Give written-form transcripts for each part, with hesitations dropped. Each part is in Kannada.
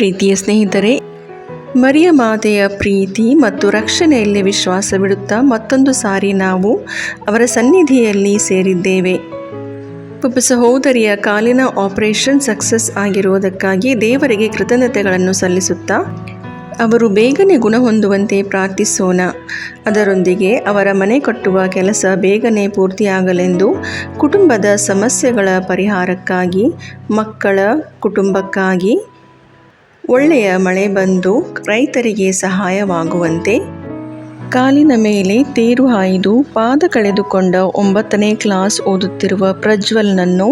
ಪ್ರೀತಿಯ ಸ್ನೇಹಿತರೆ, ಮರಿಯ ಮಾತೆಯ ಪ್ರೀತಿ ಮತ್ತು ರಕ್ಷಣೆಯಲ್ಲಿ ವಿಶ್ವಾಸವಿಡುತ್ತಾ ಮತ್ತೊಂದು ಸಾರಿ ನಾವು ಅವರ ಸನ್ನಿಧಿಯಲ್ಲಿ ಸೇರಿದ್ದೇವೆ. ಒಬ್ಬ ಸಹೋದರಿಯ ಕಾಲಿನ ಆಪರೇಷನ್ ಸಕ್ಸಸ್ ಆಗಿರುವುದಕ್ಕಾಗಿ ದೇವರಿಗೆ ಕೃತಜ್ಞತೆಗಳನ್ನು ಸಲ್ಲಿಸುತ್ತಾ ಅವರು ಬೇಗನೆ ಗುಣ ಹೊಂದುವಂತೆ ಪ್ರಾರ್ಥಿಸೋಣ. ಅದರೊಂದಿಗೆ ಅವರ ಮನೆ ಕಟ್ಟುವ ಕೆಲಸ ಬೇಗನೆ ಪೂರ್ತಿಯಾಗಲೆಂದು, ಕುಟುಂಬದ ಸಮಸ್ಯೆಗಳ ಪರಿಹಾರಕ್ಕಾಗಿ, ಮಕ್ಕಳ ಕುಟುಂಬಕ್ಕಾಗಿ ಒಳ್ಳೆಯ ಮಳೆ ಬಂದು ರೈತರಿಗೆ ಸಹಾಯವಾಗುವಂತೆ, ಕಾಲಿನ ಮೇಲೆ ತೇರು ಹಾಯ್ದು ಪಾದ ಕಳೆದುಕೊಂಡ 9ನೇ ಕ್ಲಾಸ್ ಓದುತ್ತಿರುವ ಪ್ರಜ್ವಲ್ನನ್ನು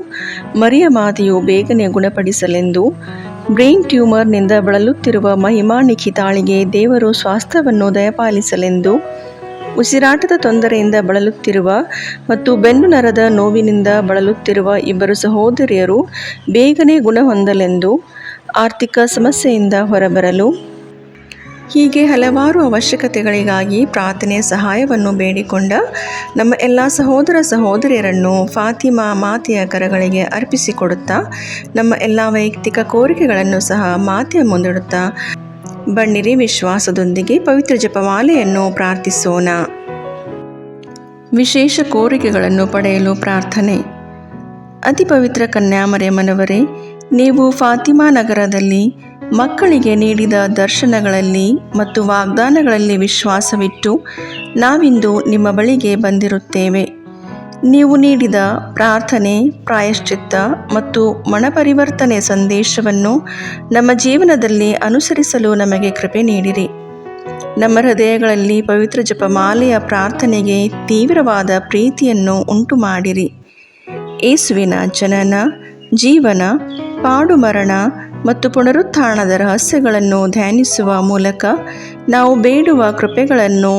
ಮರಿಯ ಮಾತೆಯು ಬೇಗನೆ ಗುಣಪಡಿಸಲೆಂದು, ಬ್ರೈನ್ ಟ್ಯೂಮರ್ನಿಂದ ಬಳಲುತ್ತಿರುವ ಮಹಿಮಾ ನಿಖಿತಾಳಿಗೆ ದೇವರು ಸ್ವಾಸ್ಥ್ಯವನ್ನು ದಯಪಾಲಿಸಲೆಂದು, ಉಸಿರಾಟದ ತೊಂದರೆಯಿಂದ ಬಳಲುತ್ತಿರುವ ಮತ್ತು ಬೆನ್ನು ನರದ ನೋವಿನಿಂದ ಬಳಲುತ್ತಿರುವ ಇಬ್ಬರು ಸಹೋದರಿಯರು ಬೇಗನೆ ಗುಣ ಹೊಂದಲೆಂದು, ಆರ್ಥಿಕ ಸಮಸ್ಯೆಯಿಂದ ಹೊರಬರಲು, ಹೀಗೆ ಹಲವಾರು ಅವಶ್ಯಕತೆಗಳಿಗಾಗಿ ಪ್ರಾರ್ಥನೆಯ ಸಹಾಯವನ್ನು ಬೇಡಿಕೊಂಡ ನಮ್ಮ ಎಲ್ಲ ಸಹೋದರ ಸಹೋದರಿಯರನ್ನು ಫಾತಿಮಾ ಮಾತೆಯ ಕರಗಳಿಗೆ ಅರ್ಪಿಸಿಕೊಡುತ್ತಾ, ನಮ್ಮ ಎಲ್ಲ ವೈಯಕ್ತಿಕ ಕೋರಿಕೆಗಳನ್ನು ಸಹ ಮಾತೆಯ ಮುಂದಿಡುತ್ತಾ ಬನ್ನಿರಿ ವಿಶ್ವಾಸದೊಂದಿಗೆ ಪವಿತ್ರ ಜಪಮಾಲೆಯನ್ನು ಪ್ರಾರ್ಥಿಸೋಣ. ವಿಶೇಷ ಕೋರಿಕೆಗಳನ್ನು ಪಡೆಯಲು ಪ್ರಾರ್ಥನೆ. ಅತಿ ಪವಿತ್ರ ಕನ್ಯಾಮರಿಯಮ್ಮನವರೇ, ನೀವು ಫಾತಿಮಾ ನಗರದಲ್ಲಿ ಮಕ್ಕಳಿಗೆ ನೀಡಿದ ದರ್ಶನಗಳಲ್ಲಿ ಮತ್ತು ವಾಗ್ದಾನಗಳಲ್ಲಿ ವಿಶ್ವಾಸವಿಟ್ಟು ನಾವಿಂದು ನಿಮ್ಮ ಬಳಿಗೆ ಬಂದಿರುತ್ತೇವೆ. ನೀವು ನೀಡಿದ ಪ್ರಾರ್ಥನೆ, ಪ್ರಾಯಶ್ಚಿತ್ತ ಮತ್ತು ಮನಪರಿವರ್ತನೆ ಸಂದೇಶವನ್ನು ನಮ್ಮ ಜೀವನದಲ್ಲಿ ಅನುಸರಿಸಲು ನಮಗೆ ಕೃಪೆ ನೀಡಿರಿ. ನಮ್ಮ ಹೃದಯಗಳಲ್ಲಿ ಪವಿತ್ರ ಜಪಮಾಲೆಯ ಪ್ರಾರ್ಥನೆಗೆ ತೀವ್ರವಾದ ಪ್ರೀತಿಯನ್ನು ಉಂಟು ಮಾಡಿರಿ. ಯೇಸುವಿನ ಜನನ, ಜೀವನ, ಪಾಡು ಮರಣ ಮತ್ತು ಪುನರುತ್ಥಾನದ ರಹಸ್ಯಗಳನ್ನು ಧ್ಯಾನಿಸುವ ಮೂಲಕ ನಾವು ಬೇಡುವ ಕೃಪೆಗಳನ್ನು,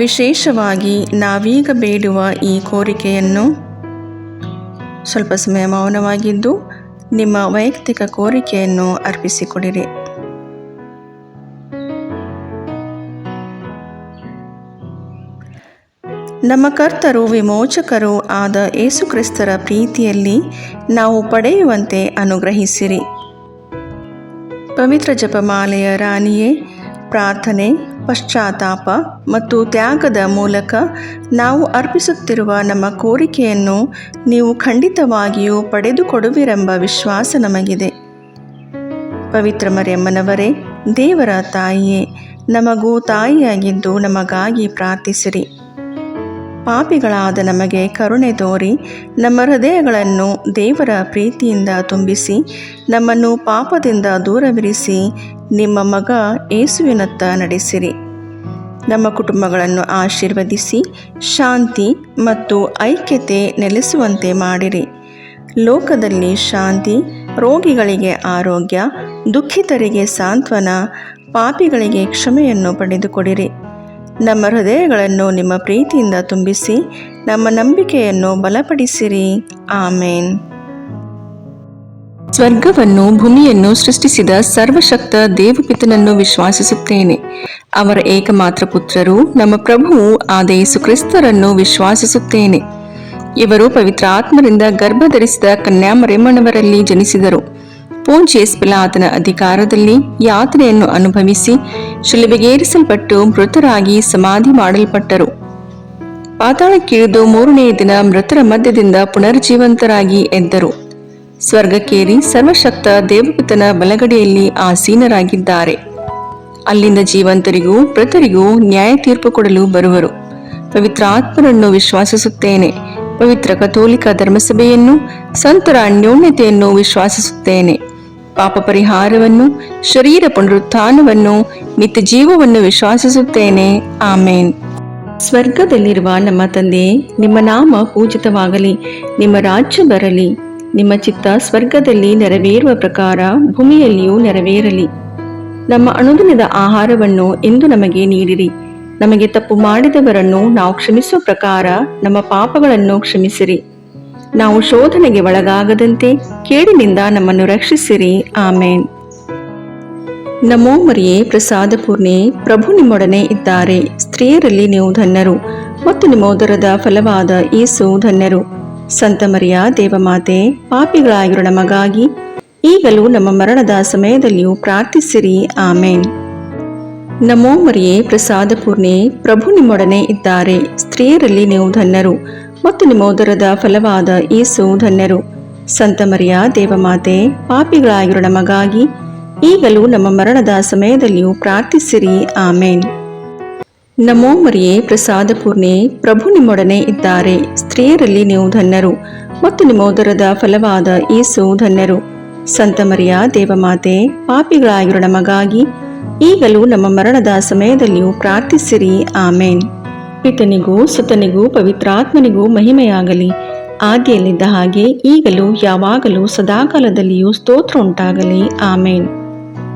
ವಿಶೇಷವಾಗಿ ನಾವೀಗ ಬೇಡುವ ಈ ಕೋರಿಕೆಯನ್ನು, ಸ್ವಲ್ಪ ಸಮಯ ಮೌನವಾಗಿದ್ದು ನಿಮ್ಮ ವೈಯಕ್ತಿಕ ಕೋರಿಕೆಯನ್ನು ಅರ್ಪಿಸಿಕೊಡಿರಿ. ನಮ್ಮ ಕರ್ತರು ವಿಮೋಚಕರೂ ಆದ ಯೇಸುಕ್ರಿಸ್ತರ ಪ್ರೀತಿಯಲ್ಲಿ ನಾವು ಪಡೆಯುವಂತೆ ಅನುಗ್ರಹಿಸಿರಿ. ಪವಿತ್ರ ಜಪಮಾಲೆಯ ರಾಣಿಯೇ, ಪ್ರಾರ್ಥನೆ, ಪಶ್ಚಾತ್ತಾಪ ಮತ್ತು ತ್ಯಾಗದ ಮೂಲಕ ನಾವು ಅರ್ಪಿಸುತ್ತಿರುವ ನಮ್ಮ ಕೋರಿಕೆಯನ್ನು ನೀವು ಖಂಡಿತವಾಗಿಯೂ ಪಡೆದುಕೊಡುವಿರೆಂಬ ವಿಶ್ವಾಸ ನಮಗಿದೆ. ಪವಿತ್ರ ಮರಿಯಮ್ಮನವರೇ, ದೇವರ ತಾಯಿಯೇ, ನಮಗೂ ತಾಯಿಯಾಗಿದ್ದು ನಮಗಾಗಿ ಪ್ರಾರ್ಥಿಸಿರಿ. ಪಾಪಿಗಳಾದ ನಮಗೆ ಕರುಣೆ ತೋರಿ ನಮ್ಮ ಹೃದಯಗಳನ್ನು ದೇವರ ಪ್ರೀತಿಯಿಂದ ತುಂಬಿಸಿ ನಮ್ಮನ್ನು ಪಾಪದಿಂದ ದೂರವಿರಿಸಿ ನಿಮ್ಮ ಮಗ ಯೇಸುವಿನತ್ತ ನಡೆಸಿರಿ. ನಮ್ಮ ಕುಟುಂಬಗಳನ್ನು ಆಶೀರ್ವದಿಸಿ ಶಾಂತಿ ಮತ್ತು ಐಕ್ಯತೆ ನೆಲೆಸುವಂತೆ ಮಾಡಿರಿ. ಲೋಕದಲ್ಲಿ ಶಾಂತಿ, ರೋಗಿಗಳಿಗೆ ಆರೋಗ್ಯ, ದುಃಖಿತರಿಗೆ ಸಾಂತ್ವನ, ಪಾಪಿಗಳಿಗೆ ಕ್ಷಮೆಯನ್ನು ಪಡೆದುಕೊಡಿರಿ. ನಮ್ಮ ಹೃದಯಗಳನ್ನು ನಿಮ್ಮ ಪ್ರೀತಿಯಿಂದ ತುಂಬಿಸಿ ನಮ್ಮ ನಂಬಿಕೆಯನ್ನು ಬಲಪಡಿಸಿರಿ. ಆಮೇನ್. ಸ್ವರ್ಗವನ್ನು ಭೂಮಿಯನ್ನು ಸೃಷ್ಟಿಸಿದ ಸರ್ವಶಕ್ತ ದೇವಪಿತನನ್ನು ವಿಶ್ವಾಸಿಸುತ್ತೇನೆ. ಅವರ ಏಕಮಾತ್ರ ಪುತ್ರರು ನಮ್ಮ ಪ್ರಭುವು ಆದ ಯೇಸು ಕ್ರಿಸ್ತರನ್ನು ವಿಶ್ವಾಸಿಸುತ್ತೇನೆ. ಇವರು ಪವಿತ್ರ ಆತ್ಮರಿಂದ ಗರ್ಭಧರಿಸಿದ ಕನ್ಯಾಮರಿಯಮ್ಮನವರಲ್ಲಿ ಜನಿಸಿದರು. ಪೋಂಚಿಯಸ್ ಪಿಲಾತನ ಅಧಿಕಾರದಲ್ಲಿ ಯಾತನೆಯನ್ನು ಅನುಭವಿಸಿ ಶಿಲುಬೆಗೇರಿಸಲ್ಪಟ್ಟು ಮೃತರಾಗಿ ಸಮಾಧಿ ಮಾಡಲ್ಪಟ್ಟರು. ಪಾತಾಳಕ್ಕಿಳಿದು 3ನೇ ದಿನ ಮೃತರ ಮಧ್ಯದಿಂದ ಪುನರ್ಜೀವಂತರಾಗಿ ಎದ್ದರು. ಸ್ವರ್ಗಕ್ಕೇರಿ ಸರ್ವಶಕ್ತ ದೇವಪಿತನ ಬಲಗಡೆಯಲ್ಲಿ ಆಸೀನರಾಗಿದ್ದಾರೆ. ಅಲ್ಲಿಂದ ಜೀವಂತರಿಗೂ ಮೃತರಿಗೂ ನ್ಯಾಯ ತೀರ್ಪು ಕೊಡಲು ಬರುವರು. ಪವಿತ್ರ ಆತ್ಮರನ್ನು ವಿಶ್ವಾಸಿಸುತ್ತೇನೆ. ಪವಿತ್ರ ಕಥೋಲಿಕ ಧರ್ಮಸಭೆಯನ್ನು, ಸಂತರ ಅನ್ಯೋನ್ಯತೆಯನ್ನು ವಿಶ್ವಾಸಿಸುತ್ತೇನೆ. ಪಾಪ ಪರಿಹಾರವನ್ನು, ಶರೀರ ಪುನರುತ್ಥಾನವನ್ನು, ನಿತ್ಯ ಜೀವವನ್ನು ವಿಶ್ವಾಸಿಸುತ್ತೇನೆ. ಆಮೇನ್. ಸ್ವರ್ಗದಲ್ಲಿರುವ ನಮ್ಮ ತಂದೆಯೇ, ನಿಮ್ಮ ನಾಮ ಪೂಜಿತವಾಗಲಿ. ನಿಮ್ಮ ರಾಜ್ಯ ಬರಲಿ. ನಿಮ್ಮ ಚಿತ್ತ ಸ್ವರ್ಗದಲ್ಲಿ ನೆರವೇರುವ ಪ್ರಕಾರ ಭೂಮಿಯಲ್ಲಿಯೂ ನೆರವೇರಲಿ. ನಮ್ಮ ಅನುದಿನದ ಆಹಾರವನ್ನು ಇಂದು ನಮಗೆ ನೀಡಿರಿ. ನಮಗೆ ತಪ್ಪು ಮಾಡಿದವರನ್ನು ನಾವು ಕ್ಷಮಿಸುವ ಪ್ರಕಾರ ನಮ್ಮ ಪಾಪಗಳನ್ನು ಕ್ಷಮಿಸಿರಿ. ನಾವು ಶೋಧನೆಗೆ ಒಳಗಾಗದಂತೆ ಕೇಡಿನಿಂದ ನಮ್ಮನ್ನು ರಕ್ಷಿಸಿರಿ. ಆಮೇನ್. ನಮೋ ಮರಿಯೇ, ಪ್ರಸಾದ ಪೂರ್ಣೆ, ಪ್ರಭು ನಿಮ್ಮೊಡನೆ ಇದ್ದಾರೆ. ಸ್ತ್ರೀಯರಲ್ಲಿ ನೀವು ಧನ್ಯರು ಮತ್ತು ನಿಮ್ಮ ಉದರದ ಫಲವಾದ ಯೇಸು ಧನ್ಯರು. ಸಂತ ಮರಿಯ ದೇವಮಾತೆ, ಪಾಪಿಗಳಾಗಿರೋ ನಮಗಾಗಿ ಈಗಲೂ ನಮ್ಮ ಮರಣದ ಸಮಯದಲ್ಲಿಯೂ ಪ್ರಾರ್ಥಿಸಿರಿ. ಆಮೇನ್. ನಮೋ ಮರಿಯೇ, ಪ್ರಸಾದ ಪೂರ್ಣೆ, ಪ್ರಭು ನಿಮ್ಮೊಡನೆ ಇದ್ದಾರೆ. ಸ್ತ್ರೀಯರಲ್ಲಿ ನೀವು ಧನ್ಯರು ಮತ್ತು ನಿಮ್ಮ ಉದರದ ಫಲವಾದ ಯೇಸು ಧನ್ಯರು. ಸಂತ ಮರಿಯ ದೇವಮಾತೆ, ಪಾಪಿಗಳಾಗಿರೋ ನಮಗಾಗಿ ಈಗಲೂ ನಮ್ಮ ಮರಣದ ಸಮಯದಲ್ಲಿಯೂ ಪ್ರಾರ್ಥಿಸಿರಿ. ಆಮೇನ್. ನಮೋ ಮರಿಯೇ, ಪ್ರಸಾದ ಪೂರ್ಣೆ, ಪ್ರಭು ನಿಮ್ಮೊಡನೆ ಇದ್ದಾರೆ. ಸ್ತ್ರೀಯರಲ್ಲಿ ನೀವು ಧನ್ಯರು ಮತ್ತು ನಿಮ್ಮ ಉದರದ ಫಲವಾದ ಯೇಸು ಧನ್ಯರು. ಸಂತ ಮರಿಯ ದೇವಮಾತೆ, ಪಾಪಿಗಳಾಗಿರೋ ನಮಗಾಗಿ ಈಗಲೂ ನಮ್ಮ ಮರಣದ ಸಮಯದಲ್ಲಿಯೂ ಪ್ರಾರ್ಥಿಸಿರಿ. ಆಮೇನ್. ಪಿತನಿಗೂ ಸುತನಿಗೂ ಪವಿತ್ರಾತ್ಮನಿಗೂ ಮಹಿಮೆಯಾಗಲಿ, ಆದಿಯಲ್ಲಿದ್ದ ಹಾಗೆ ಈಗಲೂ ಯಾವಾಗಲೂ ಸದಾಕಾಲದಲ್ಲಿಯೂ ಸ್ತೋತ್ರ ಉಂಟಾಗಲಿ. ಆಮೇನ್.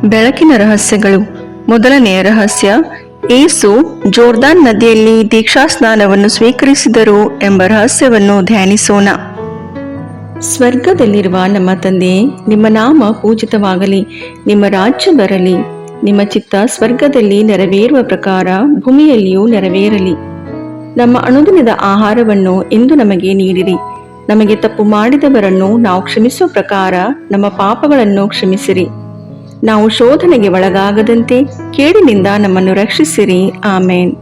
ಬೆಳಕಿನ ರಹಸ್ಯಗಳು. ಮೊದಲನೆಯ ರಹಸ್ಯ, ಯೇಸು ಜೋರ್ದಾನ್ ನದಿಯಲ್ಲಿ ದೀಕ್ಷಾಸ್ನಾನವನ್ನು ಸ್ವೀಕರಿಸಿದರು ಎಂಬ ರಹಸ್ಯವನ್ನು ಧ್ಯಾನಿಸೋಣ. ಸ್ವರ್ಗದಲ್ಲಿರುವ ನಮ್ಮ ತಂದೆ, ನಿಮ್ಮ ನಾಮ ಪೂಜಿತವಾಗಲಿ, ನಿಮ್ಮ ರಾಜ್ಯ ಬರಲಿ, ನಿಮ್ಮ ಚಿತ್ತ ಸ್ವರ್ಗದಲ್ಲಿ ನೆರವೇರುವ ಪ್ರಕಾರ ಭೂಮಿಯಲ್ಲಿಯೂ ನೆರವೇರಲಿ. ನಮ್ಮ ಅನುದಿನದ ಆಹಾರವನ್ನು ಇಂದು ನಮಗೆ ನೀಡಿರಿ. ನಮಗೆ ತಪ್ಪು ಮಾಡಿದವರನ್ನು ನಾವು ಕ್ಷಮಿಸುವ ಪ್ರಕಾರ ನಮ್ಮ ಪಾಪಗಳನ್ನು ಕ್ಷಮಿಸಿರಿ. ನಾವು ಶೋಧನೆಗೆ ಒಳಗಾಗದಂತೆ ಕೇಡಿನಿಂದ ನಮ್ಮನ್ನು ರಕ್ಷಿಸಿರಿ. ಆಮೇನ್.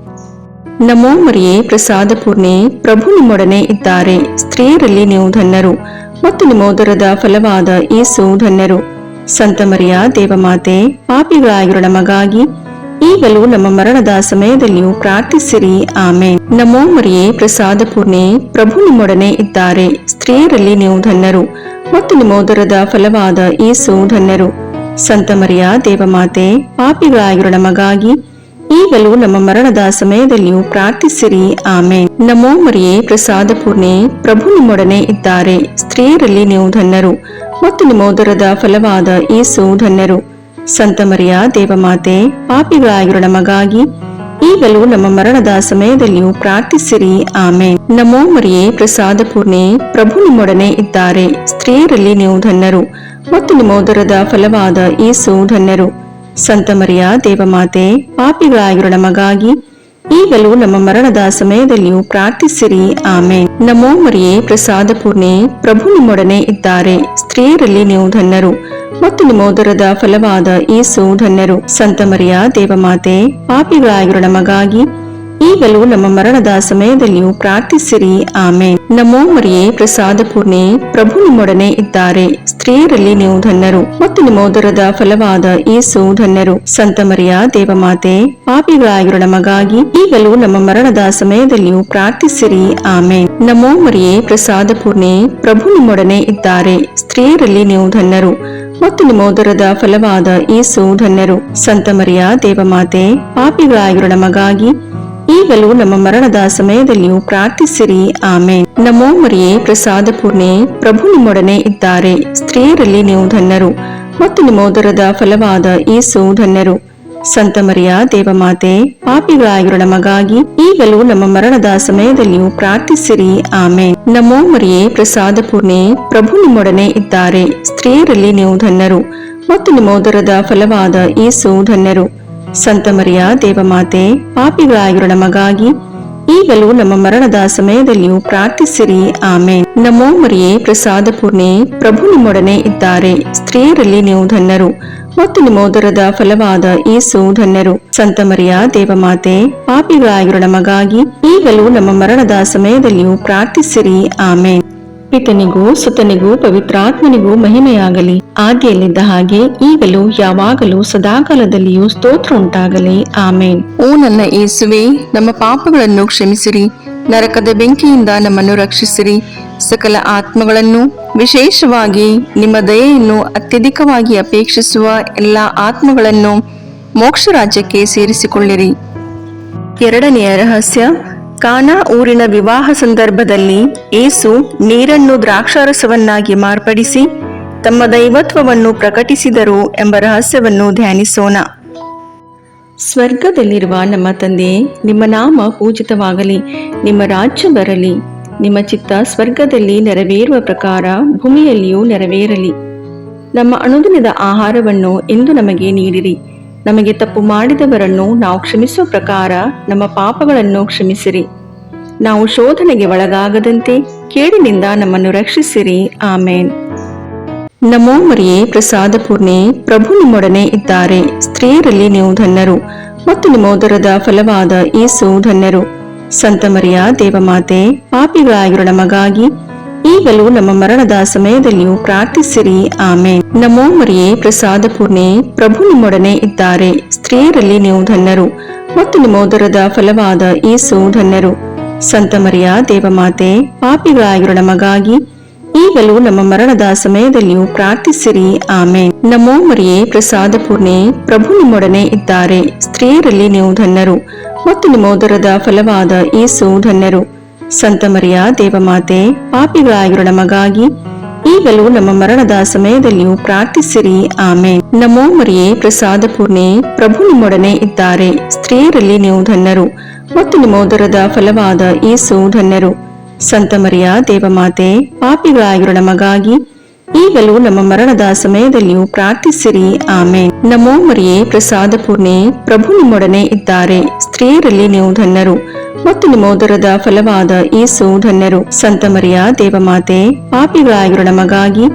ನಮೋ ಮರಿಯೇ, ಪ್ರಸಾದ ಪೂರ್ಣೆ, ಪ್ರಭು ನಿಮ್ಮೊಡನೆ ಇದ್ದಾರೆ. ಸ್ತ್ರೀಯರಲ್ಲಿ ನೀವು ಧನ್ಯರು ಮತ್ತು ನಿಮ್ಮ ಉದರದ ಫಲವಾದ ಯೇಸು ಧನ್ಯರು. ಸಂತ ಮರಿಯ ದೇವಮಾತೆ, ಪಾಪಿಗಳಾಗಿರೋ ನಮಗಾಗಿ ಈಗಲೂ ನಮ್ಮ ಮರಣದ ಸಮಯದಲ್ಲಿಯೂ ಪ್ರಾರ್ಥಿಸಿರಿ. ಆಮೇನ್. ನಮೋ ಮರಿಯೇ, ಪ್ರಸಾದ ಪೂರ್ಣೆ, ಪ್ರಭು ನಿಮ್ಮೊಡನೆ ಇದ್ದಾರೆ. ಸ್ತ್ರೀಯರಲ್ಲಿ ನೀವು ಧನ್ಯರು ಮತ್ತು ನಿಮ್ಮ ಉದರದ ಫಲವಾದ ಯೇಸು ಧನ್ಯರು. ಸಂತ ಮರಿಯ ದೇವಮಾತೆ, ಪಾಪಿಗಳಾಗಿರೋ ನಮಗಾಗಿ ಈಗಲೂ ನಮ್ಮ ಮರಣದ ಸಮಯದಲ್ಲಿಯೂ ಪ್ರಾರ್ಥಿಸಿರಿ. ಆಮೇನ್. ನಮೋ ಮರಿಯೇ, ಪ್ರಸಾದ ಪೂರ್ಣೆ, ಪ್ರಭು ನಿಮ್ಮೊಡನೆ ಇದ್ದಾರೆ. ಸ್ತ್ರೀಯರಲ್ಲಿ ನೀವು ಧನ್ಯರು ಮತ್ತು ನಿಮ್ಮ ಉದರದ ಫಲವಾದ ಯೇಸು ಧನ್ಯರು. ಸಂತ ಮರಿಯ ದೇವಮಾತೆ, ಪಾಪಿಗಳಾಗಿರೋ ನಮಗಾಗಿ ಈಗಲೂ ನಮ್ಮ ಮರಣದ ಸಮಯದಲ್ಲಿಯೂ ಪ್ರಾರ್ಥಿಸಿರಿ. ಆಮೇನ್. ನಮೋ ಮರಿಯೇ, ಪ್ರಸಾದ ಪೂರ್ಣೆ, ಪ್ರಭು ನಿಮ್ಮೊಡನೆ ಇದ್ದಾರೆ. ಸ್ತ್ರೀಯರಲ್ಲಿ ನೀವು ಧನ್ಯರು ಮತ್ತು ನಿಮ್ಮ ಉದರದ ಫಲವಾದ ಯೇಸು ಧನ್ಯರು. ಸಂತ ಮರಿಯ ದೇವಮಾತೆ, ಪಾಪಿಗಳಾಗಿರೋ ನಮಗಾಗಿ ಈಗಲೂ ನಮ್ಮ ಮರಣದ ಸಮಯದಲ್ಲಿಯೂ ಪ್ರಾರ್ಥಿಸಿರಿ. ಆಮೇನ್. ನಮೋ ಮರಿಯೇ, ಪ್ರಸಾದ ಪೂರ್ಣೆ, ಪ್ರಭು ನಿಮ್ಮೊಡನೆ ಇದ್ದಾರೆ. ಸ್ತ್ರೀಯರಲ್ಲಿ ನೀವು ಧನ್ಯರು ಮತ್ತು ನಿಮ್ಮ ಉದರದ ಫಲವಾದ ಯೇಸು ಧನ್ಯರು. ಸಂತ ಮರಿಯ ದೇವಮಾತೆ, ಪಾಪಿಗಳಾಗಿರೋ ನಮಗಾಗಿ ಈಗಲೂ ನಮ್ಮ ಮರಣದ ಸಮಯದಲ್ಲಿಯೂ ಪ್ರಾರ್ಥಿಸಿರಿ. ಆಮೇನ್. ನಮೋ ಮರಿಯೇ, ಪ್ರಸಾದ ಪೂರ್ಣೆ, ಪ್ರಭು ನಿಮ್ಮೊಡನೆ ಇದ್ದಾರೆ. ಸ್ತ್ರೀಯರಲ್ಲಿ ನೀವು ಧನ್ಯರು ಮತ್ತು ನಿಮ್ಮ ಉದರದ ಫಲವಾದ ಯೇಸು ಧನ್ಯರು. ಸಂತ ಮರಿಯ ದೇವಮಾತೆ, ಪಾಪಿಗಳಾಗಿರೋ ನಮಗಾಗಿ ಈಗಲೂ ನಮ್ಮ ಮರಣದ ಸಮಯದಲ್ಲಿಯೂ ಪ್ರಾರ್ಥಿಸಿರಿ. ಆಮೇನ್. ನಮೋ ಮರಿಯೇ, ಪ್ರಸಾದ ಪೂರ್ಣೆ, ಪ್ರಭು ನಿಮ್ಮೊಡನೆ ಇದ್ದಾರೆ. ಸ್ತ್ರೀಯರಲ್ಲಿ ನೀವು ಧನ್ಯರು ಮತ್ತು ನಿಮ್ಮ ಉದರದ ಫಲವಾದ ಯೇಸು ಧನ್ಯರು. ಸಂತ ಮರಿಯ ದೇವಮಾತೆ, ಪಾಪಿಗಳಾಗಿರೋ ನಮಗಾಗಿ ಈಗಲೂ ನಮ್ಮ ಮರಣದ ಸಮಯದಲ್ಲಿಯೂ ಪ್ರಾರ್ಥಿಸಿರಿ. ಆಮೇನ್. ನಮೋ ಮರಿಯೇ, ಪ್ರಸಾದ ಪೂರ್ಣೆ, ಪ್ರಭು ನಿಮ್ಮೊಡನೆ ಇದ್ದಾರೆ. ಸ್ತ್ರೀಯರಲ್ಲಿ ನೀವು ಧನ್ಯರು ಮತ್ತು ನಿಮ್ಮ ಉದರದ ಫಲವಾದ ಯೇಸು ಧನ್ಯರು. ಸಂತ ಮರಿಯ ದೇವಮಾತೆ, ಪಾಪಿಗಳಾಗಿರೋ ನಮಗಾಗಿ ಈಗಲೂ ನಮ್ಮ ಮರಣದ ಸಮಯದಲ್ಲಿಯೂ ಪ್ರಾರ್ಥಿಸಿರಿ. ಆಮೇನ್. ನಮೋ ಮರಿಯೇ, ಪ್ರಸಾದ ಪೂರ್ಣೆ, ಪ್ರಭು ನಿಮ್ಮೊಡನೆ ಇದ್ದಾರೆ. ಸ್ತ್ರೀಯರಲ್ಲಿ ನೀವು ಧನ್ಯರು ಮತ್ತು ನಿಮ್ಮ ಉದರದ ಫಲವಾದ ಯೇಸು ಧನ್ಯರು. ಸಂತ ಮರಿಯ ದೇವಮಾತೆ, ಪಾಪಿಗಳಾಗಿರೋ ನಮಗಾಗಿ ಈಗಲೂ ನಮ್ಮ ಮರಣದ ಸಮಯದಲ್ಲಿಯೂ ಪ್ರಾರ್ಥಿಸಿರಿ. ಆಮೇನ್. ನಮೋ ಮರಿಯೇ, ಪ್ರಸಾದ ಪೂರ್ಣೆ, ಪ್ರಭು ನಿಮ್ಮೊಡನೆ ಇದ್ದಾರೆ. ಸ್ತ್ರೀಯರಲ್ಲಿ ನೀವು ಧನ್ಯರು ಮತ್ತು ನಿಮ್ಮ ಉದರದ ಫಲವಾದ ಯೇಸು ಧನ್ಯರು. ಸಂತ ಮರಿಯ ದೇವಮಾತೆ, ಪಾಪಿಗಳಾಗಿರೋ ನಮಗಾಗಿ ಈಗಲೂ ನಮ್ಮ ಮರಣದ ಸಮಯದಲ್ಲಿಯೂ ಪ್ರಾರ್ಥಿಸಿರಿ. ಆಮೇನ್. ಪಿತನಿಗೂ ಸುತನಿಗೂ ಪವಿತ್ರಾತ್ಮನಿಗೂ ಮಹಿಮೆಯಾಗಲಿ, ಆದಿಯಲ್ಲಿದ್ದ ಹಾಗೆ ಈಗಲೂ ಯಾವಾಗಲೂ ಸದಾಕಾಲದಲ್ಲಿಯೂ ಸ್ತೋತ್ರ ಉಂಟಾಗಲಿ. ಆಮೇನ್. ಓ ನನ್ನ ಯೇಸುವೆ, ನಮ್ಮ ಪಾಪಗಳನ್ನು ಕ್ಷಮಿಸಿರಿ, ನರಕದ ಬೆಂಕಿಯಿಂದ ನಮ್ಮನ್ನು ರಕ್ಷಿಸಿರಿ, ಸಕಲ ಆತ್ಮಗಳನ್ನು, ವಿಶೇಷವಾಗಿ ನಿಮ್ಮ ದಯೆಯನ್ನು ಅತ್ಯಧಿಕವಾಗಿ ಅಪೇಕ್ಷಿಸುವ ಎಲ್ಲ ಆತ್ಮಗಳನ್ನು ಮೋಕ್ಷ ರಾಜ್ಯಕ್ಕೆ ಸೇರಿಸಿಕೊಳ್ಳಿರಿ. ಎರಡನೆಯ ರಹಸ್ಯ, ಕಾನಾ ಊರಿನ ವಿವಾಹ ಸಂದರ್ಭದಲ್ಲಿ ಯೇಸು ನೀರನ್ನು ದ್ರಾಕ್ಷಾರಸವನ್ನಾಗಿ ಮಾರ್ಪಡಿಸಿ ತಮ್ಮ ದೈವತ್ವವನ್ನು ಪ್ರಕಟಿಸಿದರು ಎಂಬ ರಹಸ್ಯವನ್ನು ಧ್ಯಾನಿಸೋಣ. ಸ್ವರ್ಗದಲ್ಲಿರುವ ನಮ್ಮ ತಂದೆ, ನಿಮ್ಮ ನಾಮ ಪೂಜಿತವಾಗಲಿ, ನಿಮ್ಮ ರಾಜ್ಯ ಬರಲಿ, ನಿಮ್ಮ ಚಿತ್ತ ಸ್ವರ್ಗದಲ್ಲಿ ನೆರವೇರುವ ಪ್ರಕಾರ ಭೂಮಿಯಲ್ಲಿಯೂ ನೆರವೇರಲಿ. ನಮ್ಮ ಅನುದಿನದ ಆಹಾರವನ್ನು ಇಂದು ನಮಗೆ ನೀಡಿರಿ. ನಮಗೆ ತಪ್ಪು ಮಾಡಿದವರನ್ನು ನಾವು ಕ್ಷಮಿಸುವ ಪ್ರಕಾರ ನಮ್ಮ ಪಾಪಗಳನ್ನು ಕ್ಷಮಿಸಿರಿ. ನಾವು ಶೋಧನೆಗೆ ಒಳಗಾಗದಂತೆ ಕೇಡಿನಿಂದ ನಮ್ಮನ್ನು ರಕ್ಷಿಸಿರಿ. ಆಮೇನ್. ನಮೋ ಮರಿಯೇ ಪ್ರಸಾದ ಪೂರ್ಣೆ, ಪ್ರಭು ನಿಮ್ಮೊಡನೆ ಇದ್ದಾರೆ. ಸ್ತ್ರೀಯರಲ್ಲಿ ನೀವು ಧನ್ಯರು ಮತ್ತು ನಿಮ್ಮ ಉದರದ ಫಲವಾದ ಯೇಸು ಧನ್ಯರು. ಸಂತ ಮರಿಯ ದೇವಮಾತೆ, ಪಾಪಿಗಳಾಗಿರೋ ನಮಗಾಗಿ ಈಗಲೂ ನಮ್ಮ ಮರಣದ ಸಮಯದಲ್ಲಿಯೂ ಪ್ರಾರ್ಥಿಸಿರಿ. ಆಮೇನ್. ನಮೋ ಮರಿಯೇ ಪ್ರಸಾದ ಪೂರ್ಣೆ, ಪ್ರಭು ನಿಮ್ಮೊಡನೆ ಇದ್ದಾರೆ. ಸ್ತ್ರೀಯರಲ್ಲಿ ನೀವು ಧನ್ಯರು ಮತ್ತು ನಿಮ್ಮ ಉದರದ ಫಲವಾದ ಯೇಸು ಧನ್ಯರು. ಸಂತ ಮರಿಯ ದೇವಮಾತೆ, ಪಾಪಿಗಳಾಗಿರೋ ನಮಗಾಗಿ ಈಗಲೂ ನಮ್ಮ ಮರಣದ ಸಮಯದಲ್ಲಿಯೂ ಪ್ರಾರ್ಥಿಸಿರಿ. ಆಮೇನ್. ನಮೋ ಮರಿಯೇ ಪ್ರಸಾದ ಪೂರ್ಣೆ, ಪ್ರಭು ನಿಮ್ಮೊಡನೆ ಇದ್ದಾರೆ. ಸ್ತ್ರೀಯರಲ್ಲಿ ನೀವು ಧನ್ಯರು ಮತ್ತು ನಿಮ್ಮ ಉದರದ ಫಲವಾದ ಯೇಸು ಧನ್ಯರು. ಸಂತ ಮರಿಯ ದೇವಮಾತೆ, ಪಾಪಿಗಳಾಗಿರೋ ನಮಗಾಗಿ ಈಗಲೂ ನಮ್ಮ ಮರಣದ ಸಮಯದಲ್ಲಿಯೂ ಪ್ರಾರ್ಥಿಸಿರಿ. ಆಮೇನ್. ನಮೋ ಮರಿಯೇ ಪ್ರಸಾದ ಪೂರ್ಣೆ, ಪ್ರಭು ನಿಮ್ಮೊಡನೆ ಇದ್ದಾರೆ. ಸ್ತ್ರೀಯರಲ್ಲಿ ನೀವು ಧನ್ಯರು ಮತ್ತು ನಿಮ್ಮ ಉದರದ ಫಲವಾದ ಯೇಸು ಧನ್ಯರು. ಸಂತ ಮರಿಯ ದೇವಮಾತೆ, ಪಾಪಿಗಳಾಗಿರೋ ನಮಗಾಗಿ ಈಗಲೂ ನಮ್ಮ ಮರಣದ ಸಮಯದಲ್ಲಿಯೂ ಪ್ರಾರ್ಥಿಸಿರಿ. ಆಮೇನ್. ನಮೋ ಮರಿಯೇ ಪ್ರಸಾದ ಪೂರ್ಣೆ, ಪ್ರಭು ನಿಮ್ಮೊಡನೆ ಇದ್ದಾರೆ. ಸ್ತ್ರೀಯರಲ್ಲಿ ನೀವು ಧನ್ಯರು ಮತ್ತು ನಿಮ್ಮ ಉದರದ ಫಲವಾದ ಯೇಸು ಧನ್ಯರು. ಸಂತ ಮರಿಯ ದೇವಮಾತೆ, ಪಾಪಿಗಳಾಗಿರೋ ನಮಗಾಗಿ